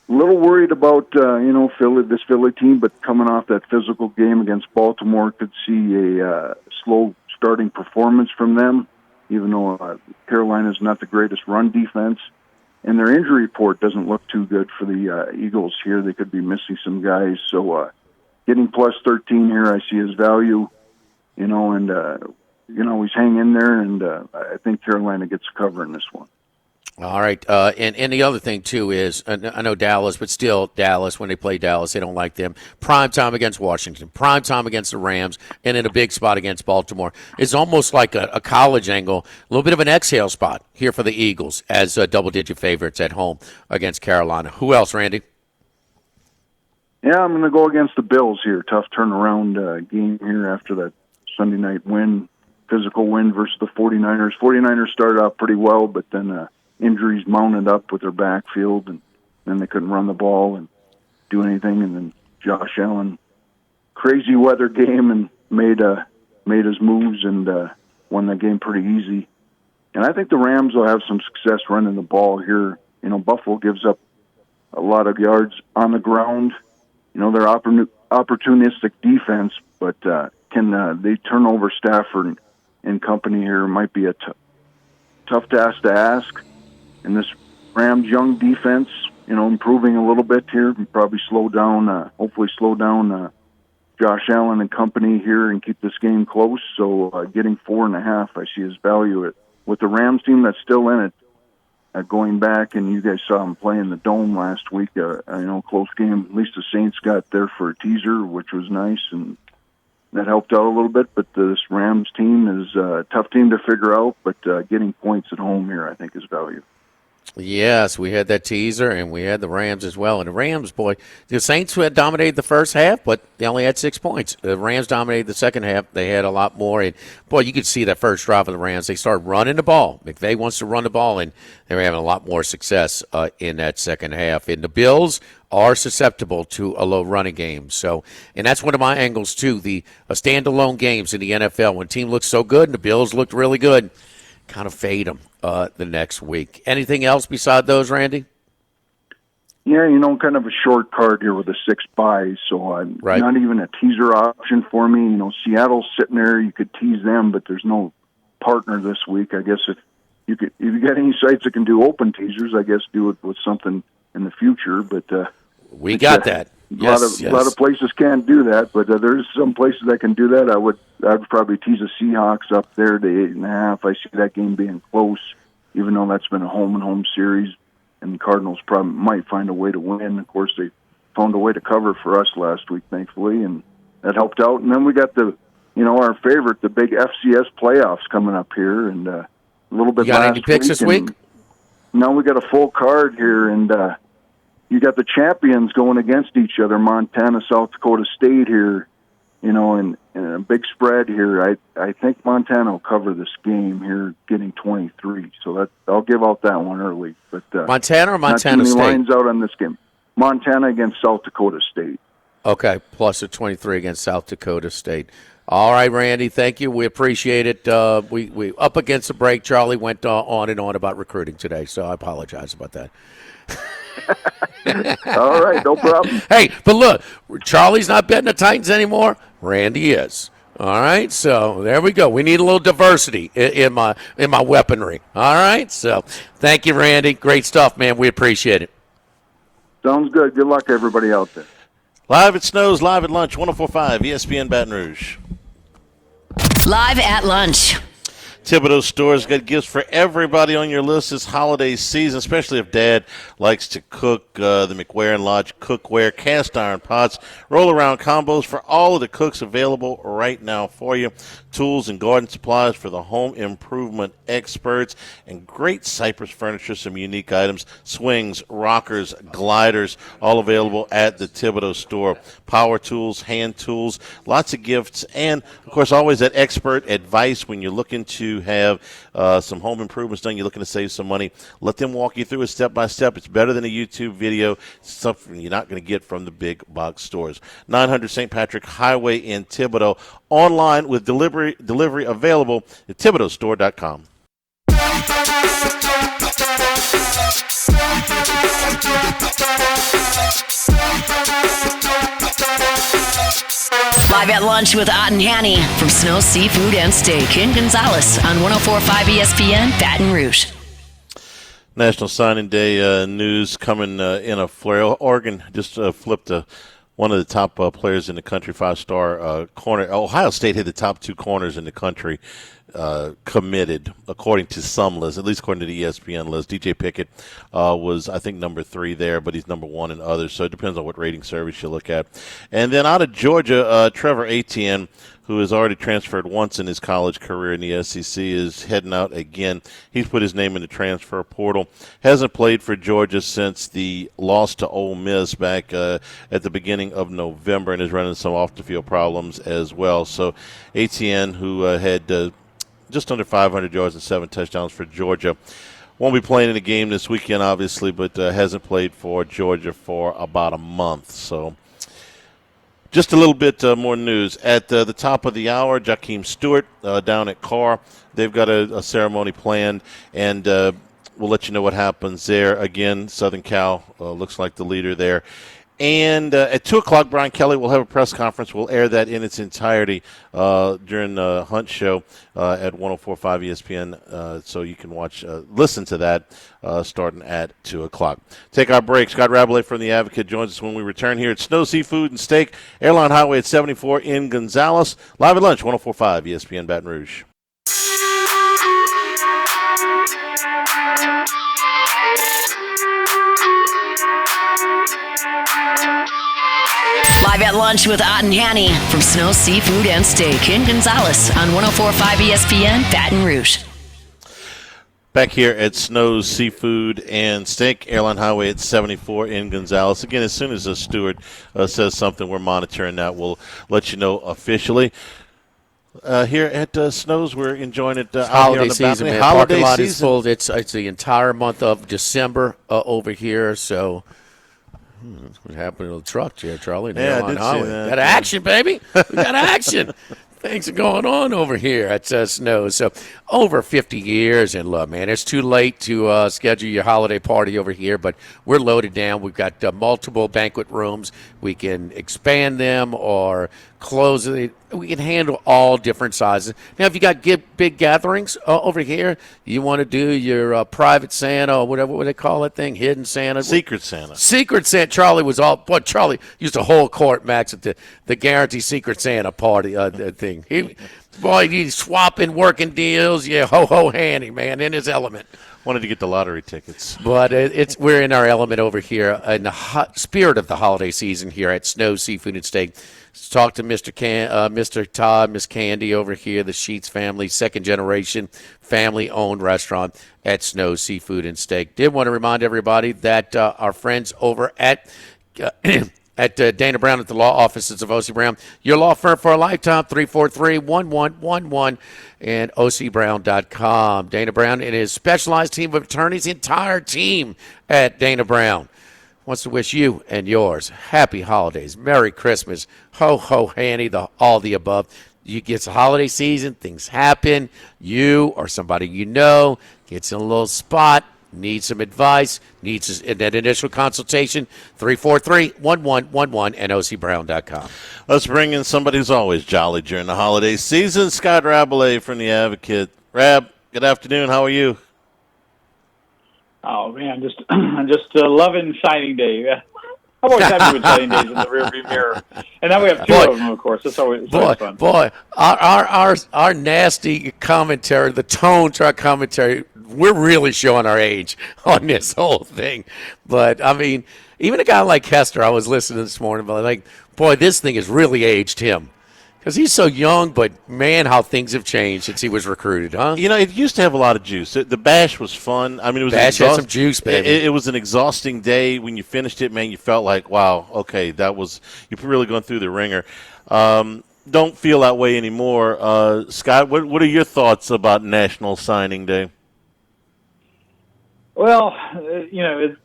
A little worried about this Philly team, but coming off that physical game against Baltimore, could see a slow starting performance from them. Even though Carolina's not the greatest run defense, and their injury report doesn't look too good for the Eagles here. They could be missing some guys. So getting plus 13 here, I see his value. And he's hanging in there, and I think Carolina gets a cover in this one. All right, and the other thing, too, is I know Dallas, but still Dallas, when they play Dallas, they don't like them. Prime time against Washington, prime time against the Rams, and in a big spot against Baltimore. It's almost like a college angle, a little bit of an exhale spot here for the Eagles as double-digit favorites at home against Carolina. Who else, Randy? Yeah, I'm going to go against the Bills here. Tough turnaround game here after that Sunday night win, physical win versus the 49ers. 49ers started out pretty well, but then injuries mounted up with their backfield, and then they couldn't run the ball and do anything. And then Josh Allen, crazy weather game, and made his moves and won that game pretty easy. And I think the Rams will have some success running the ball here. Buffalo gives up a lot of yards on the ground. They're opportunistic defense, but can they turn over Stafford and company here? Might be a tough task to ask. And this Rams young defense, improving a little bit here, and probably hopefully slow down Josh Allen and company here and keep this game close. So getting 4.5, I see his value with the Rams team that's still in it. Going back, and you guys saw him play in the Dome last week, close game. At least the Saints got there for a teaser, which was nice, and that helped out a little bit. But this Rams team is a tough team to figure out, but getting points at home here, I think, is value. Yes, we had that teaser, and we had the Rams as well. And the Rams, boy, the Saints had dominated the first half, but they only had 6 points. The Rams dominated the second half. They had a lot more. And, boy, you could see that first drive of the Rams. They started running the ball. McVay wants to run the ball, and they were having a lot more success in that second half. And the Bills are susceptible to a low running game. So, and that's one of my angles, too, the standalone games in the NFL. When a team looks so good and the Bills looked really good, kind of fade them the next week. Anything else beside those, Randy? Yeah, kind of a short card here with the 6 buys, so right. Not even a teaser option for me. Seattle's sitting there, you could tease them, but there's no partner this week. I guess if you got any sites that can do open teasers, I guess do it with something in the future. But we got that. A lot of places can't do that, but there's some places that can do that. I'd probably tease the Seahawks up there to 8.5. I see that game being close, even though that's been a home-and-home series, and the Cardinals probably might find a way to win. Of course, they found a way to cover for us last week, thankfully, and that helped out. And then we got our favorite, the big FCS playoffs coming up here, and a little bit. You got last any picks this week? Now we got a full card here, and you got the champions going against each other, Montana, South Dakota State here, and a big spread here. I think Montana will cover this game here, getting 23. So I'll give out that one early. But Montana or Montana State? Not too many lines out on this game. Montana against South Dakota State. Okay, plus a 23 against South Dakota State. All right, Randy, thank you. We appreciate it. We up against the break. Charlie went on and on about recruiting today, so I apologize about that. All right, no problem. Hey, but look, Charlie's not betting the Titans anymore. Randy is. All right, so there we go. We need a little diversity in my weaponry. All right, so thank you, Randy. Great stuff, man. We appreciate it. Sounds good. Good luck to everybody out there. Live at Snow's, live at lunch, 104.5 ESPN Baton Rouge. Live at lunch. Thibodeau Store's got gifts for everybody on your list this holiday season, especially if Dad likes to cook. The McWare & Lodge cookware, cast iron pots, roll-around combos for all of the cooks available right now for you. Tools and garden supplies for the home improvement experts, and great Cypress furniture, some unique items, swings, rockers, gliders, all available at the Thibodeau Store. Power tools, hand tools, lots of gifts, and, of course, always that expert advice when you're looking to to have some home improvements done, you're looking to save some money, let them walk you through it step by step. It's better than a YouTube video. It's something you're not going to get from the big box stores. 900 St. Patrick Highway in Thibodaux. Online with delivery available at ThibodauxStore.com. Live at lunch with Ott and Hanny from Snow Seafood and Steak in Gonzales on 104.5 ESPN Baton Rouge. National Signing Day news coming in a flurry. Oregon just flipped one of the top players in the country, 5-star corner. Ohio State had the top 2 corners in the country committed, according to some lists, at least according to the ESPN list. DJ Pickett was, I think, number 3 there, but he's number 1 in others, so it depends on what rating service you look at. And then out of Georgia, Trevor Etienne, who has already transferred once in his college career in the SEC, is heading out again. He's put his name in the transfer portal. Hasn't played for Georgia since the loss to Ole Miss back at the beginning of November, and is running some off-the-field problems as well. So Etienne, who had just under 500 yards and 7 touchdowns for Georgia, won't be playing in the game this weekend, obviously, but hasn't played for Georgia for about a month. So just a little bit more news. At the top of the hour, Jakeem Stewart down at Carr. They've got a ceremony planned, and we'll let you know what happens there. Again, Southern Cal looks like the leader there. And at 2 o'clock, Brian Kelly will have a press conference. We'll air that in its entirety during the Hunt Show at 104.5 ESPN, so you can listen to that starting at 2 o'clock. Take our break. Scott Rabelais from The Advocate joins us when we return here at Snow Seafood and Steak, Airline Highway at 74 in Gonzales. Live at lunch, 104.5 ESPN Baton Rouge. Live at lunch with Ott and Hanny from Snow Seafood and Steak in Gonzales on 104.5 ESPN Baton Rouge. Back here at Snow's Seafood and Steak, Airline Highway at 74 in Gonzales. Again, as soon as a steward says something, we're monitoring that. We'll let you know officially. Here at Snow's, we're enjoying it out holiday here on the season, balcony. man. Holiday Parking lot season. is full. It's the entire month of December over here, so what happened to the truck here, Charlie? Yeah, I did see that. Got action, baby. We got action. Things are going on over here at Snow. So over 50 years, and look, man, it's too late to schedule your holiday party over here, but we're loaded down. We've got multiple banquet rooms. We can expand them or close it. We can handle all different sizes. Now, if you got big gatherings over here, you want to do your private Santa or whatever what they call that thing, hidden Santa. Secret Santa. Secret Santa. Charlie used a whole court, Max, at the Guarantee Secret Santa party thing. He's swapping working deals. Yeah, ho handy, man, in his element. Wanted to get the lottery tickets. But we're in our element over here in the spirit of the holiday season here at Snow Seafood and Steak. Let's talk to Mr. Todd, Miss Candy over here, the Sheets family, second-generation family-owned restaurant at Snow Seafood and Steak. Did want to remind everybody that our friends over at Dana Brown at the law offices of O.C. Brown, your law firm for a lifetime, 343-1111, and ocbrown.com. Dana Brown and his specialized team of attorneys, entire team at Dana Brown, wants to wish you and yours happy holidays, Merry Christmas, ho handy, all the above. You get the holiday season, things happen. You or somebody you know gets in a little spot, needs some advice, needs that initial consultation, 343-1111 and ocbrown.com. Let's bring in somebody who's always jolly during the holiday season, Scott Rabelais from The Advocate. Rab, good afternoon. How are you? Oh man, I'm just loving signing day. I'm always happy with signing days in the rearview mirror, and now we have two of them, of course. It's always fun. Boy, our nasty commentary, the tone to our commentary, we're really showing our age on this whole thing. But I mean, even a guy like Hester, I was listening this morning, but like, boy, this thing has really aged him. Because he's so young, but, man, how things have changed since he was recruited, huh? You know, it used to have a lot of juice. The bash was fun. I mean, it was Bash had some juice, baby. It was an exhausting day. When you finished it, man, you felt like, wow, okay, that was – you're really going through the ringer. don't feel that way anymore. Scott, what are your thoughts about National Signing Day? Well, it's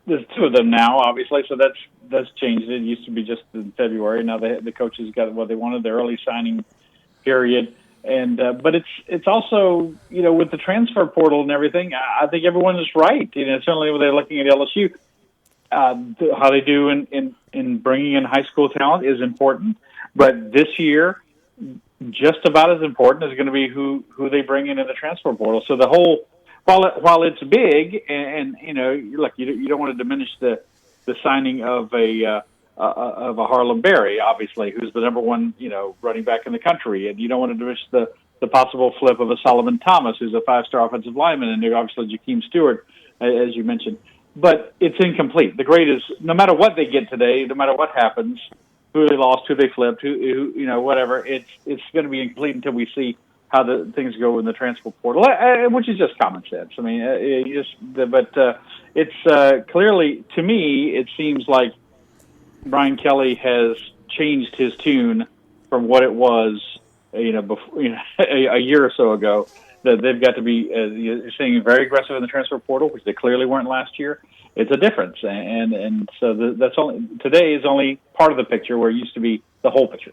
there's two of them now, obviously, so that's changed. It used to be just in February. Now the coaches got what they wanted, the early signing period, and but it's also with the transfer portal and everything. I think everyone is right. Certainly when they're looking at LSU, how they do in bringing in high school talent is important, but this year, just about as important is going to be who they bring in the transfer portal. So the whole while it's big, and look, you don't want to diminish the signing of a Harlem Berry, obviously, who's the number one running back in the country, and you don't want to diminish the possible flip of a Solomon Thomas, who's a 5-star offensive lineman, and obviously Jakeem Stewart, as you mentioned. But it's incomplete. The grade is no matter what they get today, no matter what happens, who they lost, who they flipped, who whatever. It's going to be incomplete until we see how the things go in the transfer portal, which is just common sense. I mean, it's clearly, to me, it seems like Brian Kelly has changed his tune from what it was, before, a year or so ago. That they've got to be, you're saying, very aggressive in the transfer portal, which they clearly weren't last year. It's a difference, and so that's only today is only part of the picture where it used to be the whole picture.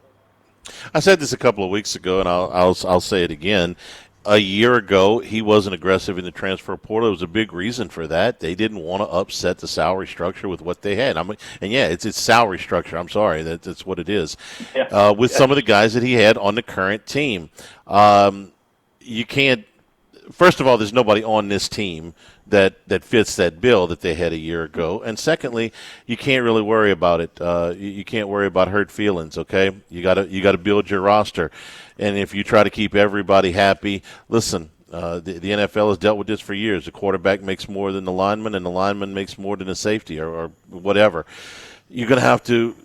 I said this a couple of weeks ago, and I'll say it again. A year ago, he wasn't aggressive in the transfer portal. There was a big reason for that. They didn't want to upset the salary structure with what they had. It's salary structure. I'm sorry, that's what it is. Yeah. With some of the guys that he had on the current team, you can't. First of all, there's nobody on this team that fits that bill that they had a year ago. And secondly, you can't really worry about it. You can't worry about hurt feelings, okay? You gotta build your roster. And if you try to keep everybody happy, listen, the NFL has dealt with this for years. The quarterback makes more than the lineman, and the lineman makes more than the safety or whatever. You're going to have to,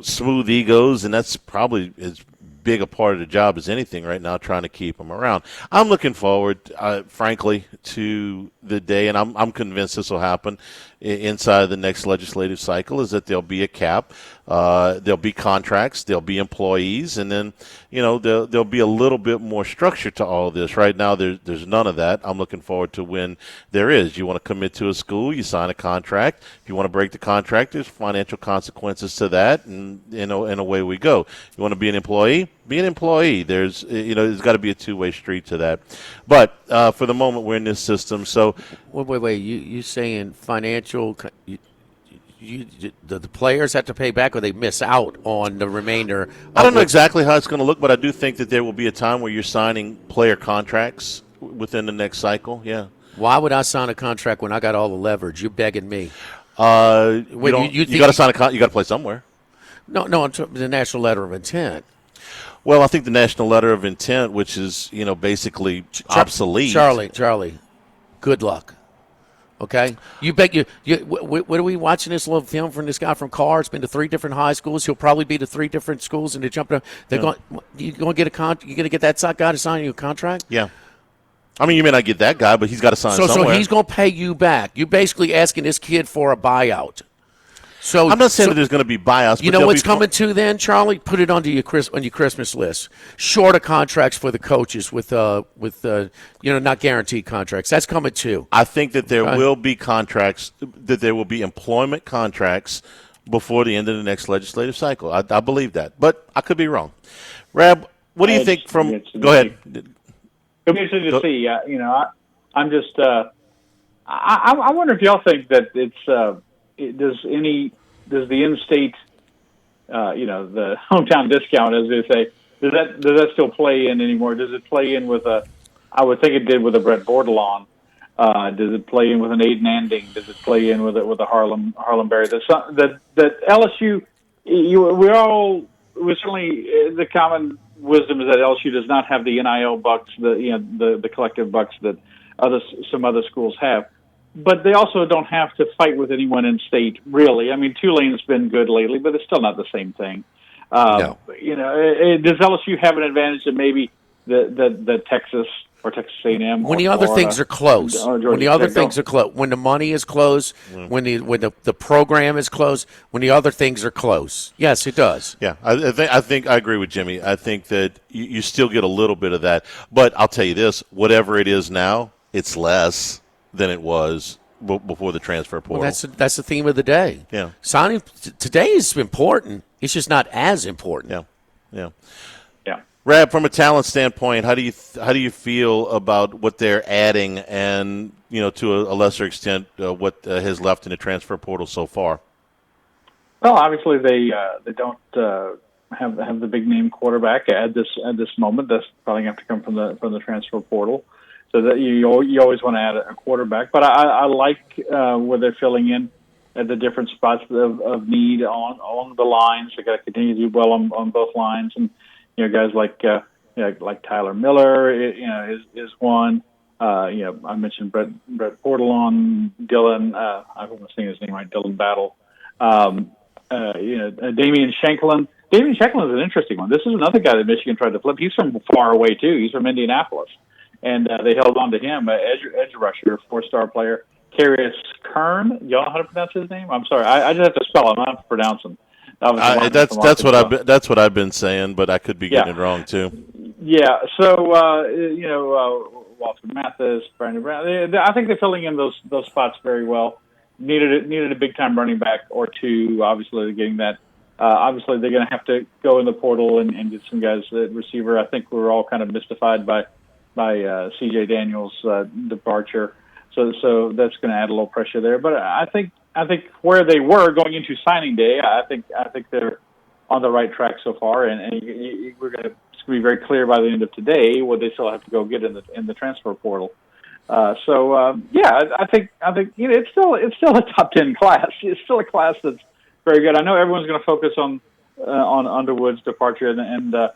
smooth egos, and that's probably as big a part of the job as anything right now, trying to keep them around. I'm looking forward, frankly, to the day, and I'm convinced this will happen inside the next legislative cycle, is that there'll be a cap, there'll be contracts, there'll be employees, and then, there'll be a little bit more structure to all of this. Right now, there's none of that. I'm looking forward to when there is. You want to commit to a school, you sign a contract. If you want to break the contract, there's financial consequences to that, and, and away we go. You want to be an employee? Be an employee. There's got to be a two-way street to that. But for the moment, we're in this system. So, wait. You saying financial? The players have to pay back, or they miss out on the remainder? I don't know exactly how it's going to look, but I do think that there will be a time where you're signing player contracts within the next cycle. Yeah. Why would I sign a contract when I got all the leverage? You're begging me. You got to sign you got to play somewhere. No, the national letter of intent. Well, I think the national letter of intent, which is basically obsolete. Charlie, good luck. Okay, what are we watching this little film from this guy from Carr? It's been to 3 different high schools. He'll probably be to 3 different schools, and they're jumping. You're going to get you're going to get that guy to sign you a contract. Yeah. I mean, you may not get that guy, but he's got to sign somewhere. So he's going to pay you back. You're basically asking this kid for a buyout. So I'm not saying that there's going to be buyouts. You know what's coming to then, Charlie? Put it on your Christmas list. Shorter contracts for the coaches with not guaranteed contracts. That's coming too. I think that there will be contracts, that there will be employment contracts before the end of the next legislative cycle. I believe that, but I could be wrong. Rab, what do you think from? Go ahead. It'll be interesting to see. I'm just. I wonder if y'all think that it's. Does the in-state, the hometown discount, as they say, does that still play in anymore? Does it play in with I would think it did with a Brett Bordelon. Does it play in with an Aiden Anding? Does it play in with a Harlem Berry? That LSU, we certainly the common wisdom is that LSU does not have the NIL bucks, the collective bucks that some other schools have. But they also don't have to fight with anyone in state, really. I mean, Tulane's been good lately, but it's still not the same thing. No. Does LSU have an advantage that maybe that Texas or Texas A&M. When or the other Florida, things are close, or Georgia when the other Tech. things are close, when the money is close, when the program is close, when the other things are close. Yes, it does. Yeah, I think I agree with Jimmy. I think that you still get a little bit of that. But I'll tell you this, whatever it is now, it's less than it was before the transfer portal. Well, that's the theme of the day. Yeah. Signing today is important. It's just not as important. Yeah. Yeah. Rab, from a talent standpoint, how do you feel about what they're adding, and to a lesser extent, what has left in the transfer portal so far? Well, obviously they don't have the big name quarterback at this moment. That's probably going to have to come from the transfer portal. So that you always want to add a quarterback. But I like where they're filling in at the different spots of need along the lines. They got to continue to do well on both lines, and guys like Tyler Miller, is one. I mentioned Brett Portalon, Dylan. I'm going to sing his name right, Dylan Battle. Damian Shanklin. Damian Shanklin is an interesting one. This is another guy that Michigan tried to flip. He's from far away too. He's from Indianapolis, and they held on to him. Edge rusher, 4-star player. Karius Kern. Y'all know how to pronounce his name? I'm sorry. I just have to spell him. I don't have to pronounce him. That's what I've been saying, but I could be getting it wrong too. Yeah. So Walter Mathis, Brandon Brown. I think they're filling in those spots very well. Needed a big time running back or two. Obviously, they're getting that. Obviously, they're going to have to go in the portal and get some guys at receiver. I think we're all kind of mystified by C.J. Daniels' departure. So that's going to add a little pressure there. But I think where they were going into signing day, I think they're on the right track so far, and we're going to be very clear by the end of today what they still have to go get in the transfer portal. I think it's still a top 10 class. It's still a class that's very good. I know everyone's going to focus on Underwood's departure and the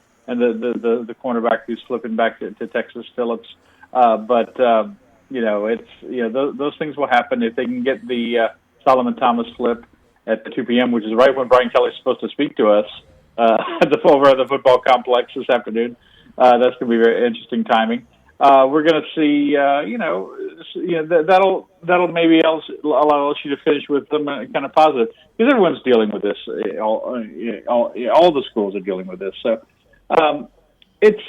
cornerback who's flipping back to Texas Phillips, but those things will happen if they can get the Solomon Thomas flip at the 2 p.m., which is right when Brian Kelly's supposed to speak to us over at the football complex this afternoon. That's going to be very interesting timing. We're going to see, that'll maybe allow LSU to finish with them kind of positive, because everyone's dealing with this. All the schools are dealing with this. So it's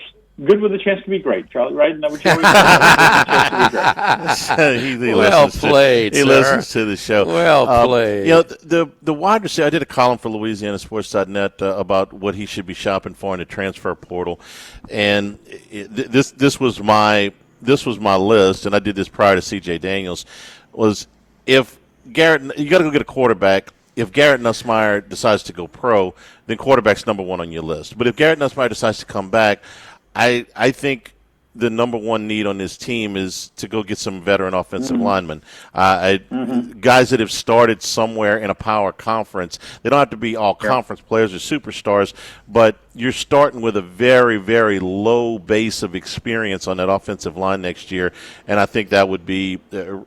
good with a chance to be great, Charlie, right? Number two, well played, He listens to the show. Well played. The wide receiver, I did a column for LouisianaSports.net about what he should be shopping for in the transfer portal, and this was my list, and I did this prior to C.J. Daniels, was if Garrett, you got to go get a quarterback. If Garrett Nussmeier decides to go pro, then quarterback's number one on your list. But if Garrett Nussmeier decides to come back, I think the number one need on this team is to go get some veteran offensive linemen. Guys that have started somewhere in a power conference. They don't have to be all conference players or superstars, but you're starting with a very, very low base of experience on that offensive line next year, and I think that would be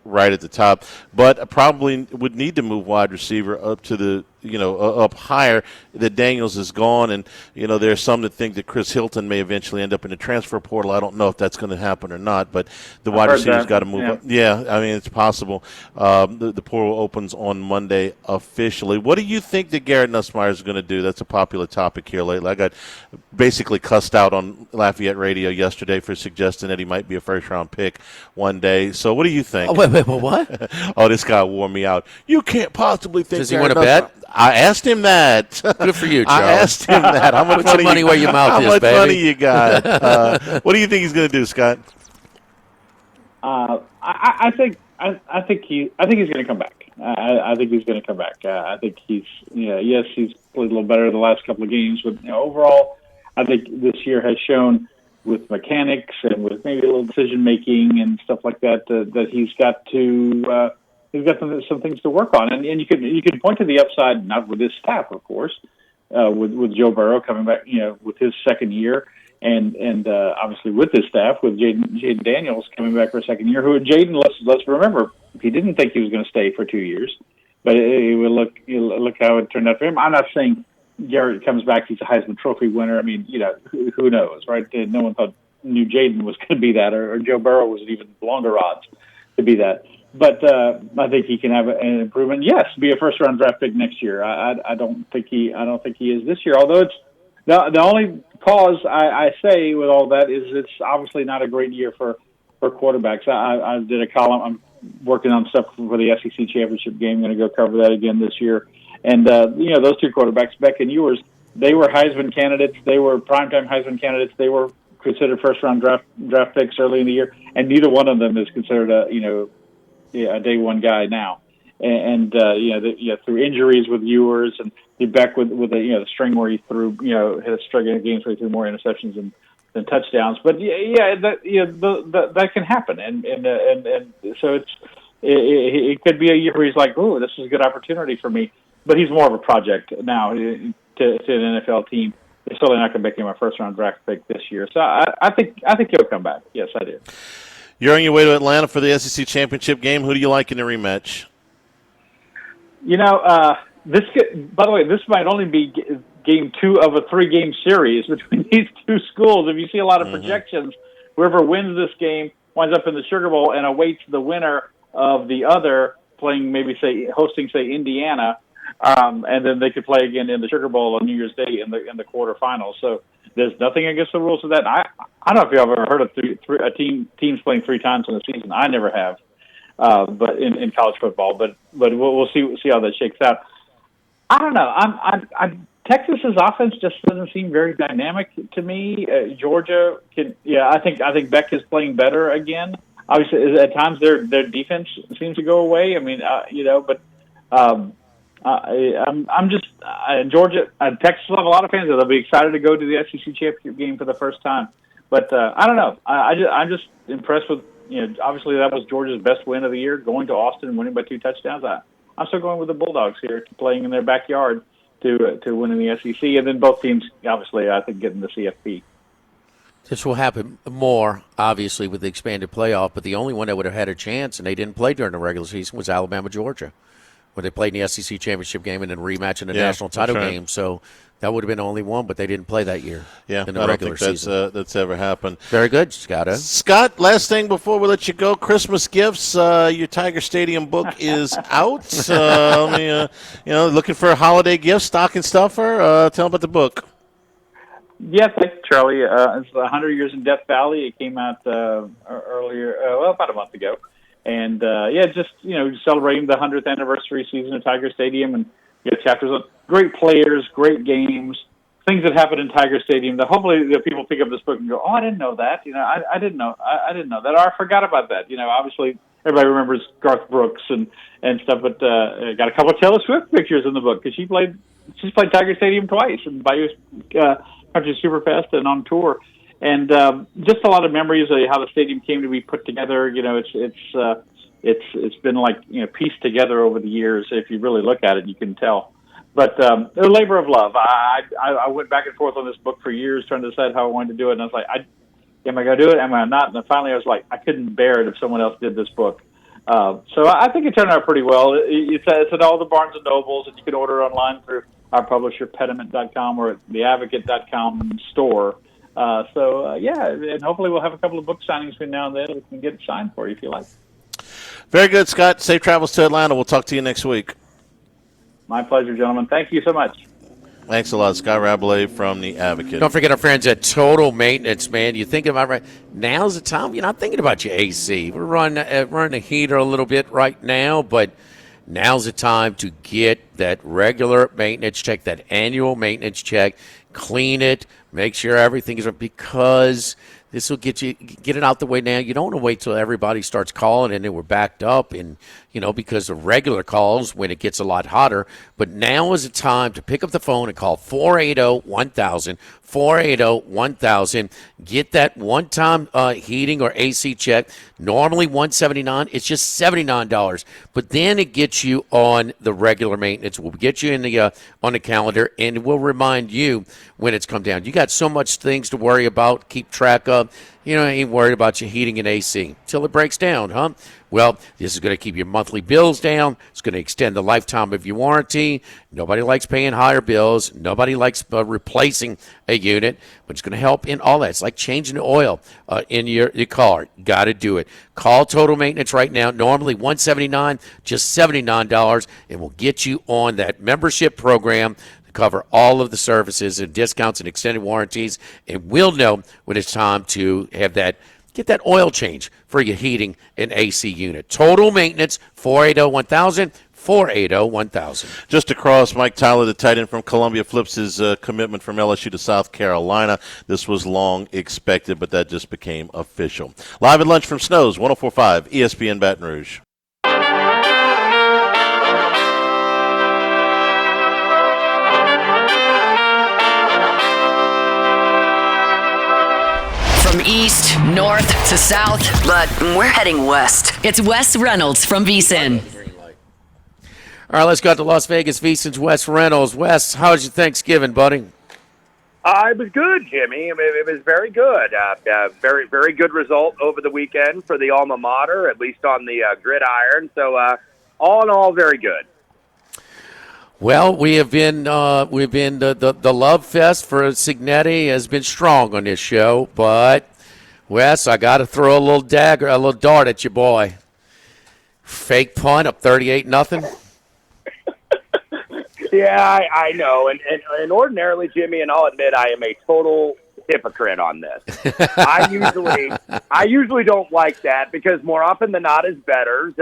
right at the top. But probably would need to move wide receiver up to the up higher. That Daniels is gone, and there's some that think that Chris Hilton may eventually end up in the transfer portal. I don't know if that's going to happen or not, but the wide receiver's got to move up. Yeah, I mean, it's possible. The portal opens on Monday officially. What do you think that Garrett Nussmeier is going to do? That's a popular topic here lately. I got basically cussed out on Lafayette Radio yesterday for suggesting that he might be a first-round pick one day. So what do you think? Oh, wait, what? Oh, this guy wore me out. You can't possibly think. Does he want to bet? I asked him that. Good for you, Charles. I asked him that. How much Put your money where your mouth is, baby. How much money you got? What do you think he's going to do, Scott? I think he's going to come back. I think he's going to come back. I think he's played a little better the last couple of games, but overall, I think this year has shown with mechanics and with maybe a little decision making and stuff like that that he's got some things to work on, and you can point to the upside, not with his staff, of course, with Joe Burrow coming back, with his second year, and obviously with his staff, with Jaden Daniels coming back for a second year. Who Jaden, let's remember, he didn't think he was going to stay for 2 years, but it would look how it turned out for him. I'm not saying Garrett comes back, he's a Heisman Trophy winner. I mean, who knows, right? No one thought knew Jaden was going to be that, or Joe Burrow was even longer odds to be that. But I think he can have an improvement. Yes, be a first-round draft pick next year. I don't think he is this year. Although it's the only cause I say with all that is it's obviously not a great year for quarterbacks. I did a column. I'm working on stuff for the SEC championship game. I'm going to go cover that again this year. And those two quarterbacks, Beck and Ewers, they were Heisman candidates. They were primetime Heisman candidates. They were considered first-round draft picks early in the year, and neither one of them is considered a day one guy now. And through injuries with Ewers and Beck with the string where he threw hit a string of games where he threw more interceptions than touchdowns. But that can happen, and so it could be a year where he's like, oh, this is a good opportunity for me. But he's more of a project now to an NFL team. They're certainly not going to make him a first-round draft pick this year. So I think he'll come back. Yes, I do. You're on your way to Atlanta for the SEC championship game. Who do you like in the rematch? By the way, this might only be game 2 of a 3-game series between these two schools. If you see a lot of projections, whoever wins this game winds up in the Sugar Bowl and awaits the winner of the other playing, hosting Indiana, and then they could play again in the Sugar Bowl on New Year's Day in the quarterfinals. So there's nothing against the rules of that. I don't know if you've ever heard of teams playing 3 times in a season. I never have, but in college football. But we'll see how that shakes out. I don't know. Texas's offense just doesn't seem very dynamic to me. Georgia can, I think Beck is playing better again. Obviously, at times their defense seems to go away. I mean, but I'm just Georgia, Texas will have a lot of fans. They'll be excited to go to the SEC championship game for the first time. But I don't know. I'm just impressed with obviously that was Georgia's best win of the year, going to Austin and winning by 2 touchdowns. I'm still going with the Bulldogs here, playing in their backyard to win in the SEC, and then both teams obviously I think getting the CFP. This will happen more, obviously, with the expanded playoff, but the only one that would have had a chance, and they didn't play during the regular season, was Alabama-Georgia, where they played in the SEC championship game and then rematch in the national title game. So that would have been the only one, but they didn't play that year in the regular season. That's ever happened. Very good, Scott. Scott, last thing before we let you go, Christmas gifts. Your Tiger Stadium book is out. Looking for a holiday gift, stocking stuffer. Tell them about the book. Yeah, thanks, Charlie. It's 100 Years in Death Valley. It came out earlier, about a month ago. And, just celebrating the 100th anniversary season of Tiger Stadium, and chapters on great players, great games, things that happen in Tiger Stadium that hopefully people pick up this book and go, oh, I didn't know that. I didn't know that. Or I forgot about that. Obviously everybody remembers Garth Brooks and stuff, but got a couple of Taylor Swift pictures in the book because she's played Tiger Stadium twice, and Bayou Country Superfest and on tour. And just a lot of memories of how the stadium came to be put together. It's been like pieced together over the years. If you really look at it, you can tell. But a labor of love. I went back and forth on this book for years, trying to decide how I wanted to do it. And I was like, am I going to do it? Am I not? And then finally, I was like, I couldn't bear it if someone else did this book. So I think it turned out pretty well. It's at all the Barnes and Nobles, and you can order online through our publisher, Pediment.com, or at theadvocate.com store. And hopefully we'll have a couple of book signings between now and then. We can get it signed for you if you like. Very good, Scott. Safe travels to Atlanta. We'll talk to you next week. My pleasure, gentlemen. Thank you so much. Thanks a lot, Scott Rabelais from The Advocate. Don't forget our friends at Total Maintenance, man. You think about now's the time. You're not thinking about your AC. We're running the heater a little bit right now, but now's the time to get that regular maintenance check, that annual maintenance check. Clean it. Make sure everything is because this will get it out the way now. You don't want to wait till everybody starts calling and then we're backed up and, because of regular calls when it gets a lot hotter. But now is the time to pick up the phone and call 480-1000, 480-1000. Get that one-time heating or AC check. Normally $179. It's just $79. But then it gets you on the regular maintenance. We'll get you in the on the calendar, and we'll remind you when it's come down. You got so much things to worry about, keep track of. ain't worried about your heating and AC till it breaks down, huh? Well, this is going to keep your monthly bills down. It's going to extend the lifetime of your warranty. Nobody likes paying higher bills. Nobody likes replacing a unit, but it's going to help in all that. It's like changing the oil in your car. Got to do it. Call Total Maintenance right now. Normally $179, just $79, and we'll get you on that membership program to cover all of the services and discounts and extended warranties, and we'll know when it's time to have that. Get that oil change for your heating and AC unit. Total Maintenance, 480-1000, 480-1000. Just across, Mike Tyler, the tight end from Columbia, flips his commitment from LSU to South Carolina. This was long expected, but that just became official. Live at lunch from Snows, 104.5 ESPN Baton Rouge. From east, north to south, but we're heading west. It's Wes Reynolds from VSiN. All right, let's go to Las Vegas. VSiN's Wes Reynolds. Wes, how was your Thanksgiving, buddy? It was good, Jimmy. I mean, it was very good. Very, very good result over the weekend for the alma mater, at least on the gridiron. So, all in all, very good. Well, we've been the love fest for Signetti has been strong on this show, but Wes, I got to throw a little dart at you, boy. Fake punt up 38-0. Yeah, I know, and ordinarily, Jimmy, and I'll admit I am a total hypocrite on this. I usually don't like that because more often than not as bettors,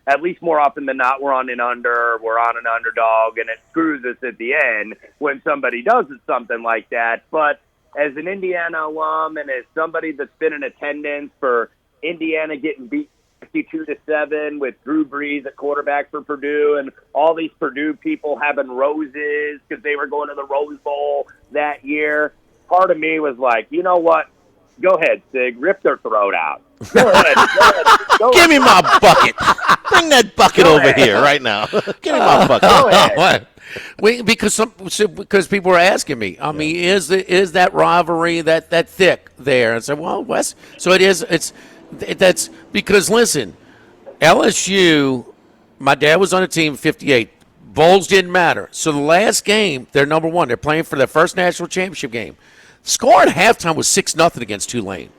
at least more often than not, we're on an underdog, and it screws us at the end when somebody does something like that. But as an Indiana alum and as somebody that's been in attendance for Indiana getting beat 52-7 with Drew Brees at quarterback for Purdue, and all these Purdue people having roses because they were going to the Rose Bowl that year, part of me was like, you know what? Go ahead, Sig. Rip their throat out. Go ahead. Give me my bucket. Bring that bucket over here right now. Give me my bucket. Go ahead. Because people were asking me. I mean, is that rivalry that thick there? And I said, well, Wes. So it is. That's because listen, LSU. My dad was on the team in '58. Bowls didn't matter. So the last game, they're number one. They're playing for their first national championship game. Score at halftime was 6-0 against Tulane.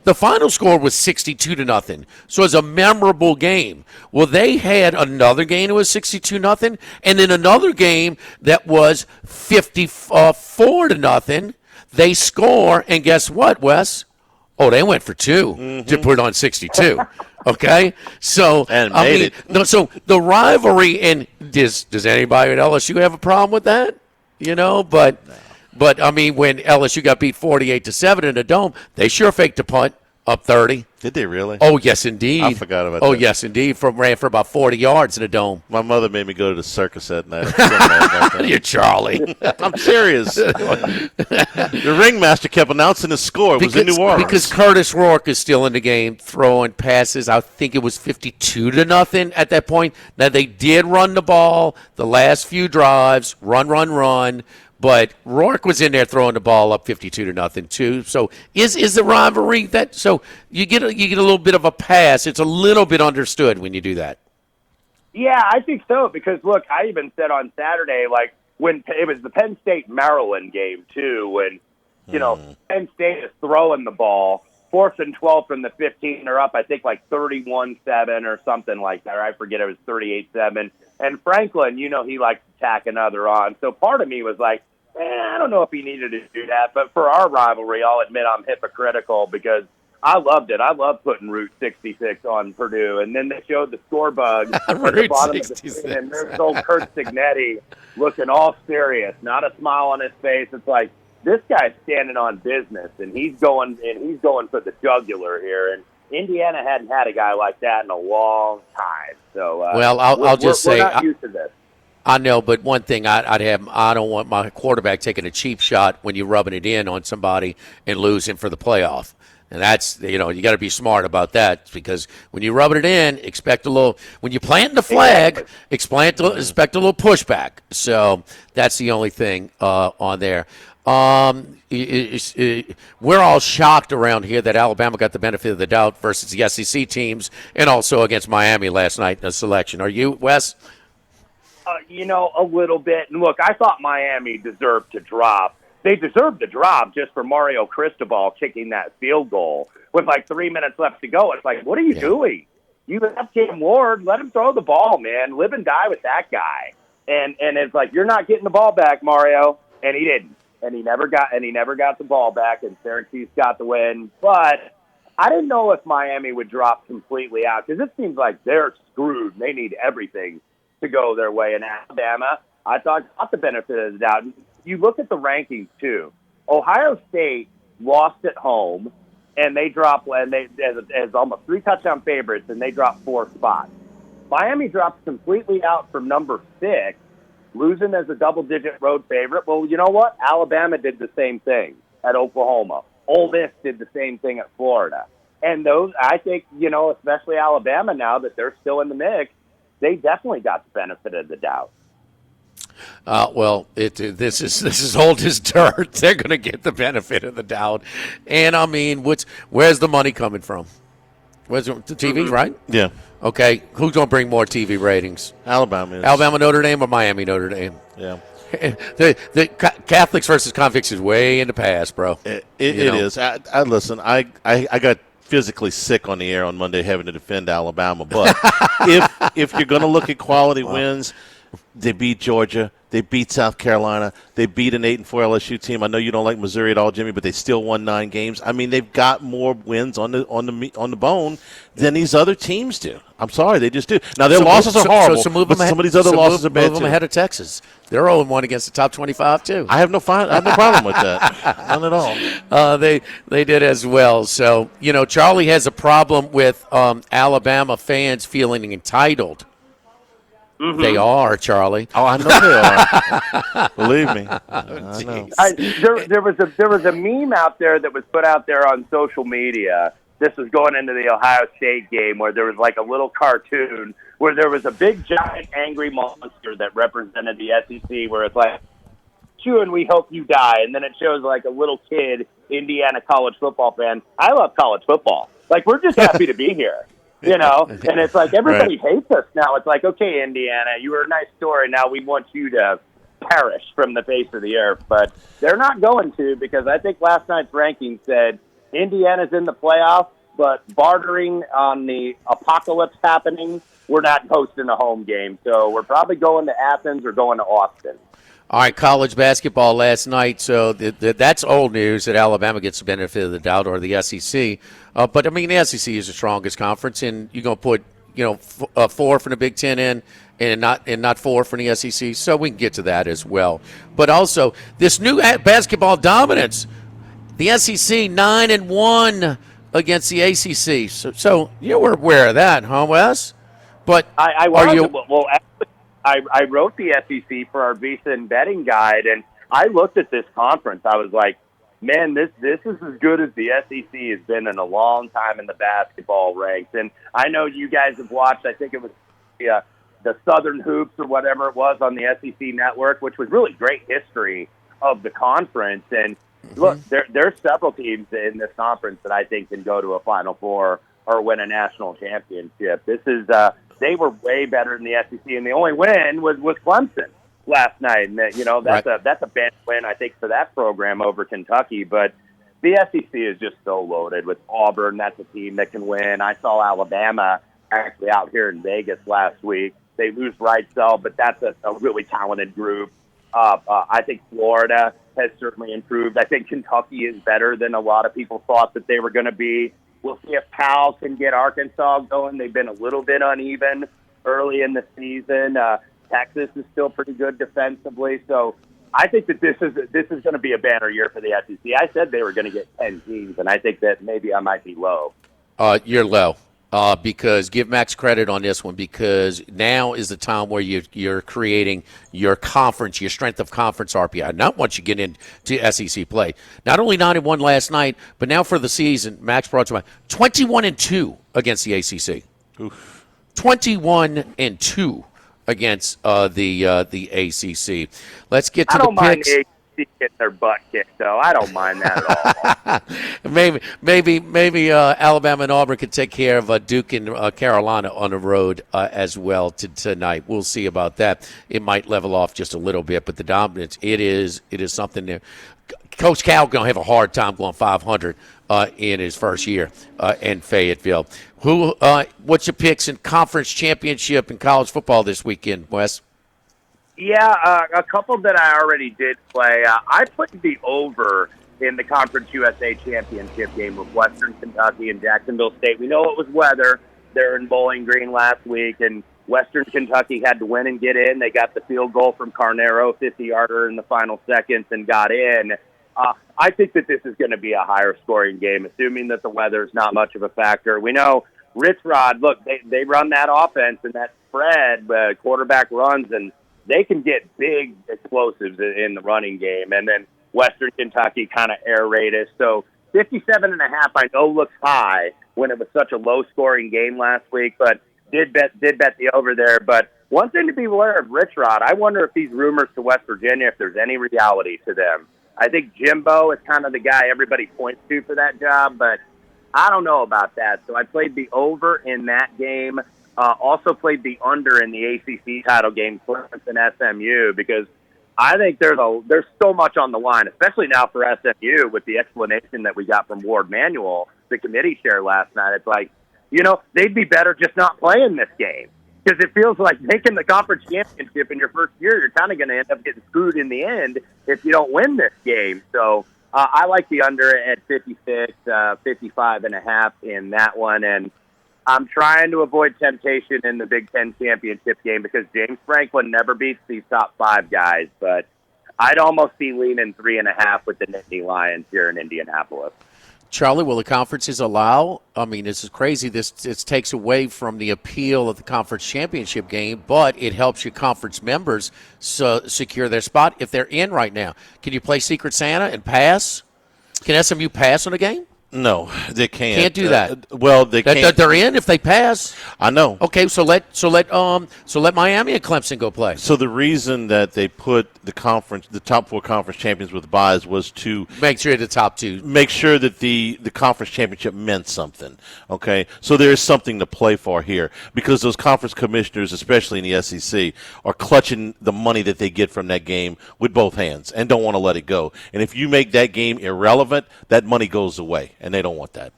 The final score was 62-0. So it's a memorable game. Well, they had another game that was 62-0, and then another game that was 54-0. They score, and guess what, Wes? Oh, they went for two to put it on 62. Okay, so and made it. No, so the rivalry, and does anybody at LSU have a problem with that? You know, but I mean, when LSU got beat 48-7 in the Dome, they sure faked a punt up 30. Did they really? Oh, yes, indeed. I forgot about that. Oh, yes, indeed. Ran for about 40 yards in the Dome. My mother made me go to the circus that night. You're Charlie. I'm serious. The ringmaster kept announcing the score. It was in New Orleans. Because Curtis Rourke is still in the game, throwing passes. I think it was 52-0 at that point. Now, they did run the ball the last few drives, run. But Rourke was in there throwing the ball up 52-0 too. So is the rivalry that? So you get a little bit of a pass. It's a little bit understood when you do that. Yeah, I think so because look, I even said on Saturday, like when it was the Penn State Maryland game too, when Penn State is throwing the ball 4th and 12 from the 15, they're up I think like 31-7 or something like that. Or I forget, it was 38-7. And Franklin, he likes to tack another on. So part of me was like, I don't know if he needed to do that. But for our rivalry, I'll admit I'm hypocritical because I loved it. I loved putting Route 66 on Purdue. And then they showed the score bug at the bottom of the screen. And there's old Kurt Signetti looking all serious, not a smile on his face. It's like, this guy's standing on business, and he's going for the jugular here. And Indiana hadn't had a guy like that in a long time. So, well, I'll just say, we're not used to this. I know, but one thing I don't want my quarterback taking a cheap shot when you're rubbing it in on somebody and losing for the playoff. And that's, you got to be smart about that because when you're rubbing it in, expect a little, when you're planting the flag, expect a little pushback. So that's the only thing on there. We're all shocked around here that Alabama got the benefit of the doubt versus the SEC teams and also against Miami last night in the selection. Are you, Wes? A little bit. And look, I thought Miami deserved to drop. They deserved to drop just for Mario Cristobal kicking that field goal with like 3 minutes left to go. It's like, what are you doing? You have Cam Ward. Let him throw the ball, man. Live and die with that guy. And it's like, you're not getting the ball back, Mario. And he didn't. And he never got the ball back, and Syracuse got the win. But I didn't know if Miami would drop completely out because it seems like they're screwed. They need everything to go their way. In Alabama, I thought got the benefit of the doubt. You look at the rankings too. Ohio State lost at home, and they dropped as almost 3 touchdown favorites, and they dropped 4 spots. Miami drops completely out from number 6. Losing as a double-digit road favorite. Well, you know what? Alabama did the same thing at Oklahoma. Ole Miss did the same thing at Florida. And those, I think, especially Alabama now that they're still in the mix, they definitely got the benefit of the doubt. This is old as dirt. They're going to get the benefit of the doubt. And, I mean, where's the money coming from? Where's the TV, right? Yeah. Okay, who's going to bring more TV ratings? Alabama is. Alabama, Notre Dame, or Miami, Notre Dame? Yeah. The Catholics versus convicts is way in the past, bro. It is. I listen. I got physically sick on the air on Monday having to defend Alabama, but if you're going to look at quality wins, they beat Georgia. They beat South Carolina. They beat an 8-4 LSU team. I know you don't like Missouri at all, Jimmy, but they still won 9 games. I mean, they've got more wins on the bone than these other teams do. I'm sorry, they just do. Now their losses are horrible, but some of these other losses are bad move them too. ahead of Texas. They're 0-1 against the top 25 too. I have no problem with that. None at all. They did as well. So Charlie has a problem with Alabama fans feeling entitled. Mm-hmm. They are, Charlie. Oh, I know they are. Believe me. I know. There was a meme out there that was put out there on social media. This was going into the Ohio State game where there was like a little cartoon where there was a big, giant, angry monster that represented the SEC where it's like, "You and we hope you die." And then it shows like a little kid, Indiana college football fan. I love college football. Like, we're just happy to be here. And it's like everybody hates us now. It's like, okay, Indiana, you were a nice story. Now we want you to perish from the face of the earth. But they're not going to, because I think last night's ranking said Indiana's in the playoffs, but bartering on the apocalypse happening, we're not hosting a home game. So we're probably going to Athens or going to Austin. All right, college basketball last night. So that's old news that Alabama gets the benefit of the doubt, or the SEC. But I mean, the SEC is the strongest conference, and you're going to put 4 from the Big Ten in, and not 4 from the SEC. So we can get to that as well. But also this new basketball dominance, the SEC 9-1 against the ACC. So we're aware of that, huh, Wes? But I wrote the SEC for our VSiN betting guide, and I looked at this conference. I was like, man, this is as good as the SEC has been in a long time in the basketball ranks. And I know you guys have watched, I think it was the Southern Hoops or whatever it was on the SEC network, which was really great history of the conference. And look, there's several teams in this conference that I think can go to a Final Four or win a national championship. This is they were way better than the SEC, and the only win was Clemson last night. And that's a bad win, I think, for that program over Kentucky. But the SEC is just so loaded with Auburn. That's a team that can win. I saw Alabama actually out here in Vegas last week. They lose Wrightsell, but that's a really talented group. I think Florida has certainly improved. I think Kentucky is better than a lot of people thought that they were going to be. We'll see if Cal can get Arkansas going. They've been a little bit uneven early in the season. Texas is still pretty good defensively. So I think that this is going to be a banner year for the SEC. I said they were going to get 10 teams, and I think that maybe I might be low. You're low. Because give Max credit on this one, because now is the time where you're creating your conference, your strength of conference RPI. Not once you get into SEC play. Not only 9-1 last night, but now for the season, Max brought to mind 21-2 against the ACC. 21-2 against the ACC. Let's get to the picks. SEC getting their butt kicked, though. I don't mind that at all. maybe Alabama and Auburn can take care of Duke and Carolina on the road as well tonight. We'll see about that. It might level off just a little bit, but the dominance, it is something there. Coach Cal going to have a hard time going 500 in his first year in Fayetteville. What's your picks in conference championship in college football this weekend, Wes? Yeah, a couple that I already did play. I put the over in the Conference USA Championship game with Western Kentucky and Jacksonville State. We know it was weather. They're in Bowling Green last week, and Western Kentucky had to win and get in. They got the field goal from Carnero, 50-yarder in the final seconds, and got in. I think that this is going to be a higher-scoring game, assuming that the weather is not much of a factor. We know Rich Rod, look, they run that offense and that spread, quarterback runs, and they can get big explosives in the running game. And then Western Kentucky kind of air raid us. So 57.5, I know looks high when it was such a low-scoring game last week, but did bet the over there. But one thing to be aware of Rich Rod, I wonder if these rumors to West Virginia, if there's any reality to them. I think Jimbo is kind of the guy everybody points to for that job, but I don't know about that. So I played the over in that game. Also played the under in the ACC title game, Clemson SMU, because I think there's so much on the line, especially now for SMU with the explanation that we got from Ward Manuel, the committee chair last night. It's like, they'd be better just not playing this game, because it feels like making the conference championship in your first year, you're kind of going to end up getting screwed in the end if you don't win this game. So I like the under at 56, 55.5 in that one, and I'm trying to avoid temptation in the Big Ten championship game because James Franklin never beats these top 5 guys, but I'd almost be leaning 3.5 with the Nittany Lions here in Indianapolis. Charlie, will the conferences allow? I mean, this is crazy. This takes away from the appeal of the conference championship game, but it helps your conference members secure their spot if they're in right now. Can you play Secret Santa and pass? Can SMU pass on a game? No, they can't. Can't do that. Well, they can't. They're in if they pass. I know. Okay, so let Miami and Clemson go play. So the reason that they put the top 4 conference champions with buys was to make sure the top 2. Make sure that the conference championship meant something. Okay, so there is something to play for here because those conference commissioners, especially in the SEC, are clutching the money that they get from that game with both hands and don't want to let it go. And if you make that game irrelevant, that money goes away. And they don't want that.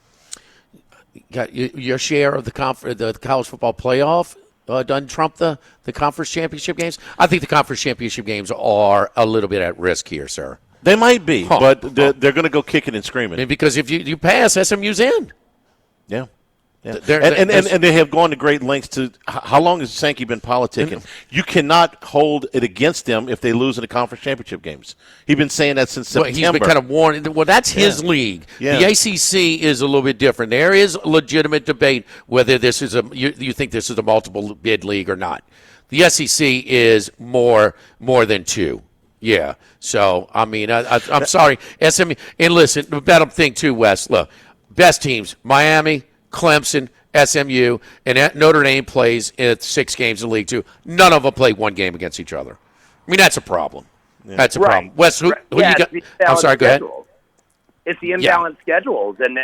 Got your share of the college football playoff doesn't trump the conference championship games? I think the conference championship games are a little bit at risk here, sir. They might be, but they're going to go kicking and screaming. Because if you pass, SMU's in. Yeah. Yeah. And they have gone to great lengths to – how long has Sankey been politicking? You cannot hold it against them if they lose in the conference championship games. He's been saying that since September. He's been kind of warning. Well, that's his league. Yeah. The ACC is a little bit different. There is legitimate debate whether this is you think this is a multiple bid league or not. The SEC is more than 2. Yeah. So, I mean, I'm sorry. SMU – and listen, the better thing too, Wes. Look, best teams, Miami – Clemson, SMU, and Notre Dame plays in 6 games in League 2. None of them play 1 game against each other. I mean, that's a problem. Yeah. That's a problem. Wes, who you got? I'm sorry, go ahead. It's the imbalanced schedules. And,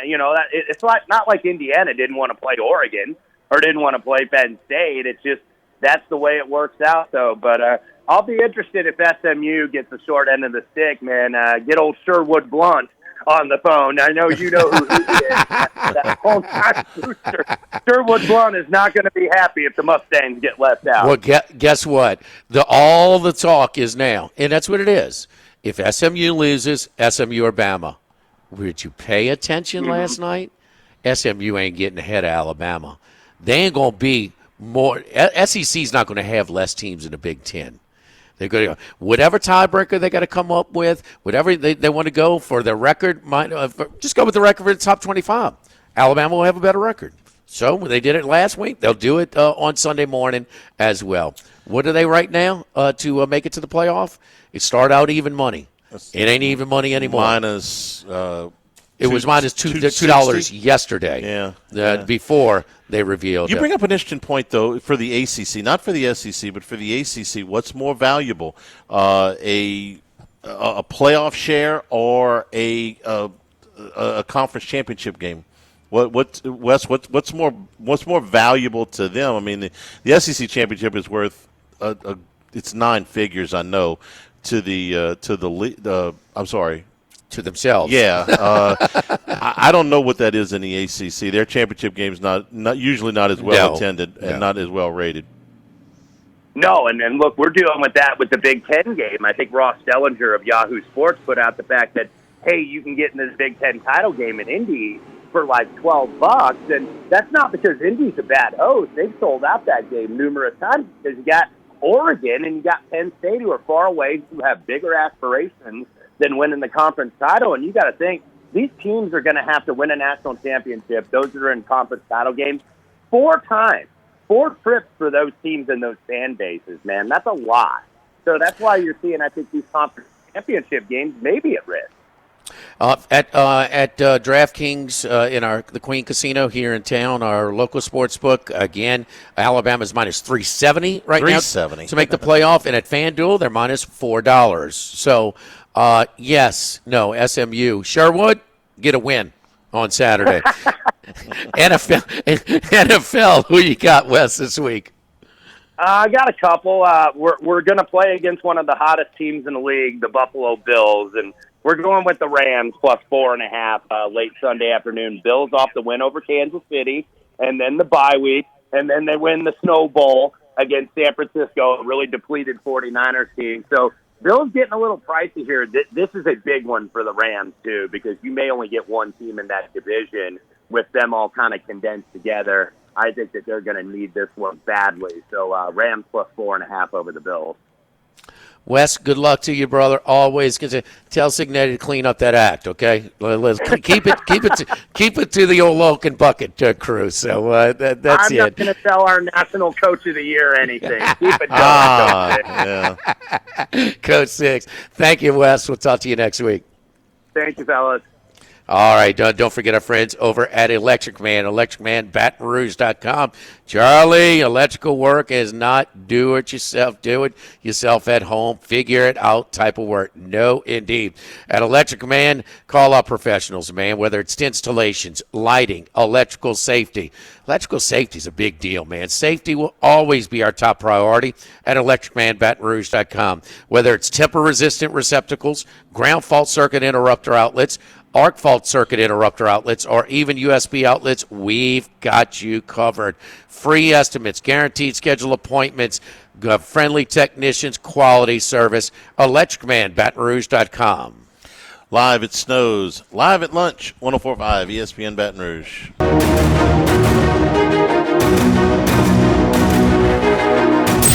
it's not like Indiana didn't want to play Oregon or didn't want to play Penn State. It's just that's the way it works out, though. But I'll be interested if SMU gets the short end of the stick, man. Get old Sherwood Blunt on the phone. I know you know who he is. That whole-time booster. Sherwood Blunt is not going to be happy if the Mustangs get left out. Well, guess what? All the talk is now, and that's what it is. If SMU loses, SMU or Bama. Did you pay attention last night? SMU ain't getting ahead of Alabama. They ain't going to be more. SEC's not going to have less teams in the Big Ten. They're going to whatever tiebreaker they got to come up with, whatever they want to go for their record. Just go with the record for the top 25. Alabama will have a better record. So they did it last week. They'll do it on Sunday morning as well. What are they right now to make it to the playoff? It started out even money. It ain't even money anymore. Minus. It was minus $2 yesterday. Yeah. Before they revealed. You bring up an interesting point, though, for the ACC, not for the SEC, but for the ACC. What's more valuable, a a playoff share or a conference championship game? What's more valuable to them? I mean, the SEC championship is worth it's 9 figures, I know, to to themselves. Yeah, I don't know what that is in the ACC. Their championship game's not usually not as well attended and not as well rated. No, and look, we're dealing with that with the Big Ten game. I think Ross Dellinger of Yahoo Sports put out the fact that, hey, you can get in this Big Ten title game in Indy for like $12, and that's not because Indy's a bad host. They've sold out that game numerous times because you got Oregon and you got Penn State, who are far away, who have bigger aspirations than winning the conference title. And you got to think, these teams are going to have to win a national championship, those that are in conference title games, 4 times. 4 trips for those teams and those fan bases, man. That's a lot. So that's why you're seeing, I think, these conference championship games may be at risk. At DraftKings in the Queen Casino here in town, our local sports book, again, Alabama's minus 370 right now to make the playoff. And at FanDuel, they're minus $4. So, SMU. Sherwood, get a win on Saturday. NFL, who you got, Wes, this week? I got a couple. We're going to play against one of the hottest teams in the league, the Buffalo Bills, and we're going with the Rams plus 4.5 late Sunday afternoon. Bills off the win over Kansas City, and then the bye week, and then they win the Snow Bowl against San Francisco, a really depleted 49ers team. So Bills getting a little pricey here. This is a big one for the Rams, too, because you may only get one team in that division with them all kind of condensed together. I think that they're going to need this one badly. So Rams plus 4.5 over the Bills. Wes, good luck to you, brother. Always tell Signetti to clean up that act, okay? Let's keep it to the old Loken bucket crew. So that's it. I'm not going to tell our national coach of the year anything. Keep it going, Coach Six. Thank you, Wes. We'll talk to you next week. Thank you, fellas. All right, don't forget our friends over at Electric Man, electricmanbatonrouge.com. Charlie, electrical work is not do it yourself, do it yourself at home, figure it out type of work. No, indeed. At Electric Man, call our professionals, man, whether it's installations, lighting, electrical safety. Electrical safety is a big deal, man. Safety will always be our top priority at electricmanbatonrouge.com. Whether it's temper-resistant receptacles, ground fault circuit interrupter outlets, arc fault circuit interrupter outlets, or even USB outlets, we've got you covered. Free estimates, guaranteed schedule appointments, friendly technicians, quality service. ElectricManBatonRouge.com. Live at Snows, live at lunch, 104.5 ESPN Baton Rouge.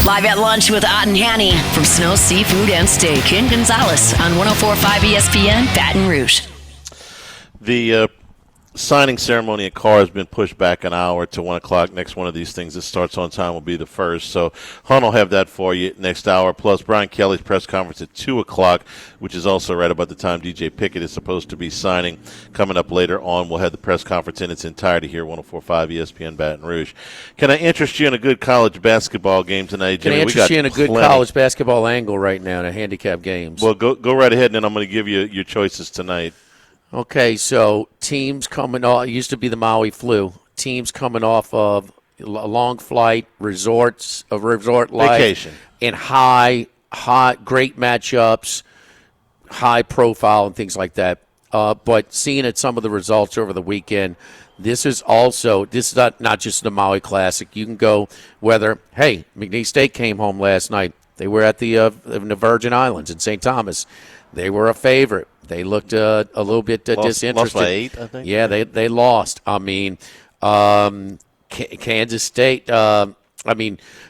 Live at lunch with Ott and Hanny from Snow Seafood and Steak. Ken Gonzalez on 104.5 ESPN Baton Rouge. The signing ceremony at Carr has been pushed back an hour to 1 o'clock. Next one of these things that starts on time will be the first. So Hunt will have that for you next hour. Plus Brian Kelly's press conference at 2 o'clock, which is also right about the time DJ Pickett is supposed to be signing. Coming up later on, we'll have the press conference in its entirety here, 104.5 ESPN Baton Rouge. Can I interest you in a good college basketball game tonight, Jimmy? Can I interest you in a good college basketball angle right now in a handicap games? Well, go right ahead, and then I'm going to give you your choices tonight. Okay, so teams coming off, it used to be the Maui flu. Teams coming off of a long flight, resort life. Vacation. And high, great matchups, high profile and things like that. But seeing at some of the results over the weekend, this is not just the Maui Classic. You can go McNeese State came home last night. They were at the Virgin Islands in St. Thomas. They were a favorite. They looked a little bit disinterested. Lost by 8, I think. Yeah, they lost. I mean, Kansas State.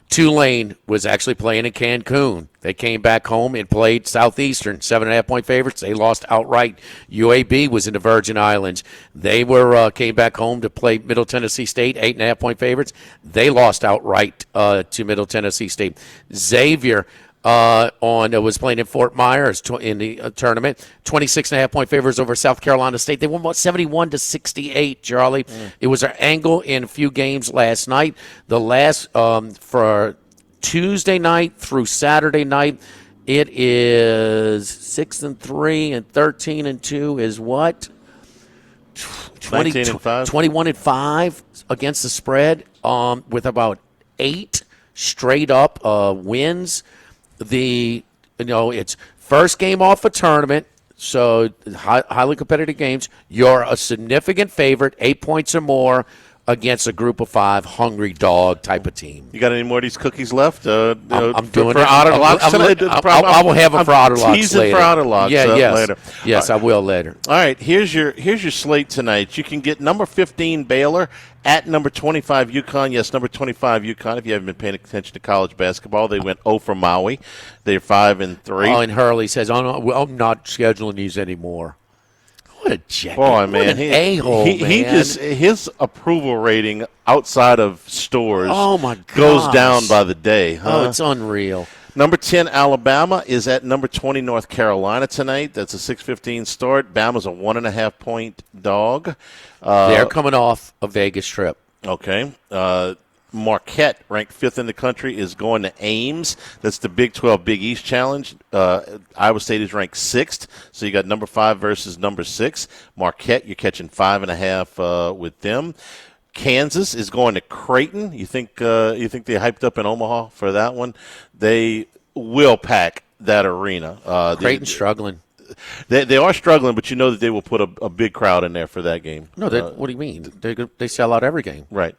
Tulane was actually playing in Cancun. They came back home and played Southeastern, 7.5-point favorites. They lost outright. UAB was in the Virgin Islands. They came back home to play Middle Tennessee State, 8.5-point favorites. They lost outright to Middle Tennessee State. Xavier was playing in Fort Myers in the tournament. 26.5-point favorites over South Carolina State. They won about 71-68, Charlie. It was an angle in a few games last night. The last for Tuesday night through Saturday night, It is 6-3 and 13-2 is what? 19-5. 21-5 against the spread, with about 8 straight up wins. It's first game off a tournament, so highly competitive games. You're a significant favorite, 8 points or more, against a group of 5 hungry dog type of team. You got any more of these cookies left? I'm doing for it. Otter Locks tonight. I will have them for Otter Locks teasing later. for Otter Locks later. Yes, I will later. All right, here's your slate tonight. You can get number 15 Baylor at number 25 UConn. Yes, number 25 UConn. If you haven't been paying attention to college basketball, they went 0 for Maui. They're 5-3. Oh, and Hurley says, I'm not scheduling these anymore. What a jacket. Boy, man. What an a-hole, man. His approval rating outside of stores goes down by the day. Huh? Oh, it's unreal. Number 10, Alabama, is at number 20, North Carolina tonight. That's a 6:15 start. Bama's a 1.5-point dog. They're coming off a Vegas trip. Okay. Marquette, ranked 5th in the country, is going to Ames. That's the Big 12 Big East Challenge. Iowa State is ranked 6th, so you got number 5 versus number 6. Marquette, you're catching 5.5 with them. Kansas is going to Creighton. You think they hyped up in Omaha for that one? They will pack that arena. Creighton's struggling. They are struggling, but you know that they will put a big crowd in there for that game. No, what do you mean? They sell out every game. Right.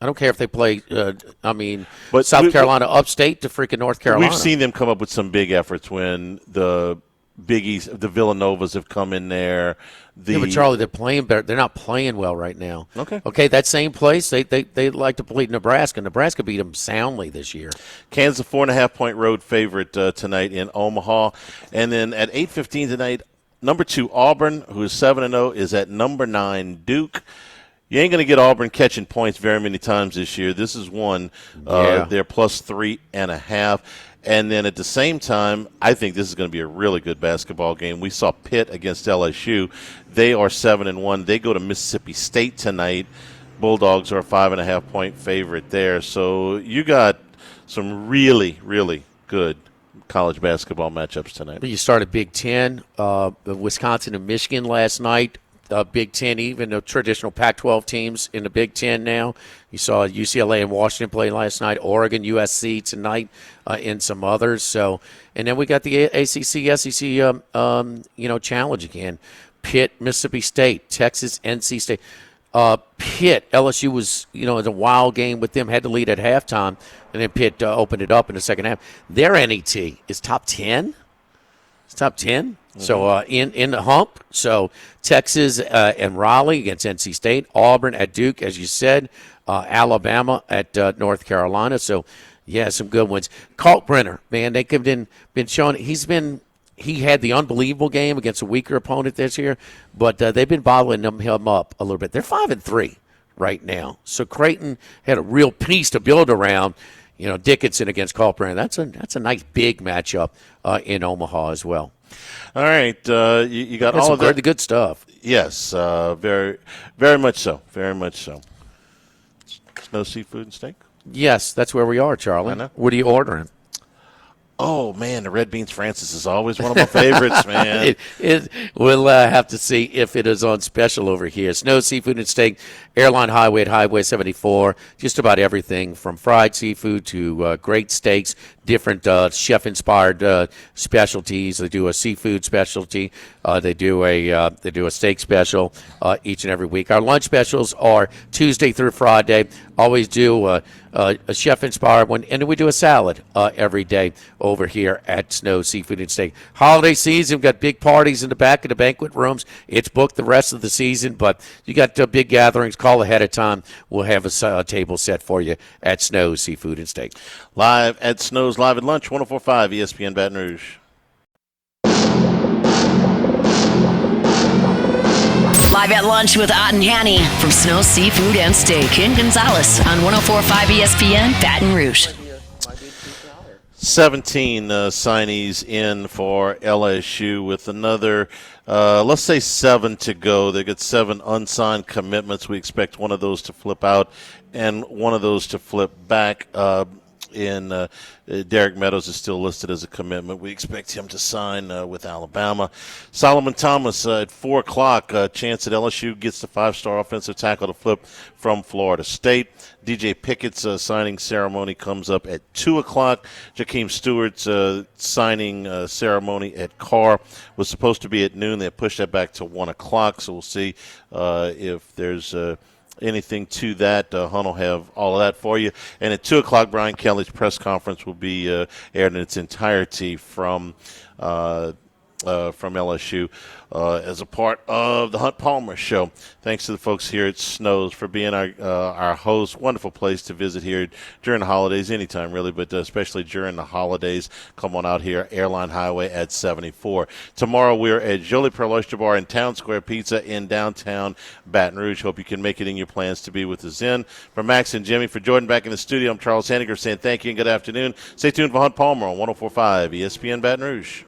I don't care if they play, but South Carolina upstate to freaking North Carolina. We've seen them come up with some big efforts when the Big East, the Villanovas have come in there. But Charlie, they're playing better. They're not playing well right now. Okay, that same place, they like to play Nebraska. Nebraska beat them soundly this year. Kansas, 4.5-point road favorite tonight in Omaha. And then at 8:15 tonight, number 2, Auburn, who is 7-0, is at number 9, Duke. You ain't going to get Auburn catching points very many times this year. This is one. They're plus 3.5. And then at the same time, I think this is going to be a really good basketball game. We saw Pitt against LSU. They are 7-1. They go to Mississippi State tonight. Bulldogs are a 5.5-point favorite there. So you got some really, really good college basketball matchups tonight. You started Big Ten, Wisconsin and Michigan last night. Big Ten, even the traditional Pac-12 teams in the Big Ten now. You saw UCLA and Washington play last night, Oregon, USC tonight, and some others. So, and then we got the ACC, SEC, challenge again. Pitt, Mississippi State, Texas, NC State. Pitt, LSU was, in a wild game with them, had to lead at halftime, and then Pitt opened it up in the second half. Their NET is top 10. It's top 10. So in the hump. So Texas and Raleigh against NC State, Auburn at Duke, as you said, Alabama at North Carolina. So yeah, some good ones. Kalkbrenner, man, they've been showing. He had the unbelievable game against a weaker opponent this year, but they've been bottling him up a little bit. They're 5-3 right now. So Creighton had a real piece to build around. Dickinson against Kalkbrenner. That's a nice big matchup in Omaha as well. All right, you got all of that. The good stuff. Yes, very, very much so. Very much so. Snow Seafood and Steak? Yes, that's where we are, Charlie. I know. What are you ordering? Oh, man, the Red Beans Francis is always one of my favorites, man. We'll have to see if it is on special over here. Snow Seafood and Steak, Airline Highway at Highway 74. Just about everything from fried seafood to great steaks, different chef-inspired specialties. They do a seafood specialty. They do a steak special each and every week. Our lunch specials are Tuesday through Friday. Always do a chef-inspired one, and then we do a salad every day over here at Snow Seafood and Steak. Holiday season, we've got big parties in the back of the banquet rooms. It's booked the rest of the season, but you got big gatherings. Call ahead of time. We'll have a table set for you at Snow Seafood and Steak. Live at Snow's Live at Lunch, 104.5 ESPN Baton Rouge. Live at Lunch with Ott and Hanny from Snow Seafood and Steak in Gonzales on 104.5 ESPN Baton Rouge. 17 signees in for LSU with another, let's say 7 to go. They got 7 unsigned commitments. We expect one of those to flip out and one of those to flip back. in Derek Meadows is still listed as a commitment. We expect him to sign with Alabama. Solomon Thomas at 4 o'clock. Chance that LSU gets the 5-star offensive tackle to flip from Florida State. DJ Pickett's signing ceremony comes up at 2 o'clock. Jakeem Stewart's signing ceremony at Carr was supposed to be at noon. They pushed that back to 1 o'clock, so we'll see if there's anything to that. Hunt will have all of that for you. And at 2 o'clock, Brian Kelly's press conference will be aired in its entirety from LSU as a part of the Hunt Palmer Show. Thanks to the folks here at Snow's for being our host. Wonderful place to visit here during the holidays, anytime really, but especially during the holidays. Come on out here, Airline Highway at 74. Tomorrow we're at Jolie Pearl Oyster Bar and Town Square Pizza in downtown Baton Rouge. Hope you can make it in your plans to be with us then. For Max and Jimmy, for Jordan back in the studio, I'm Charles Hanniger saying thank you and good afternoon. Stay tuned for Hunt Palmer on 104.5 ESPN Baton Rouge.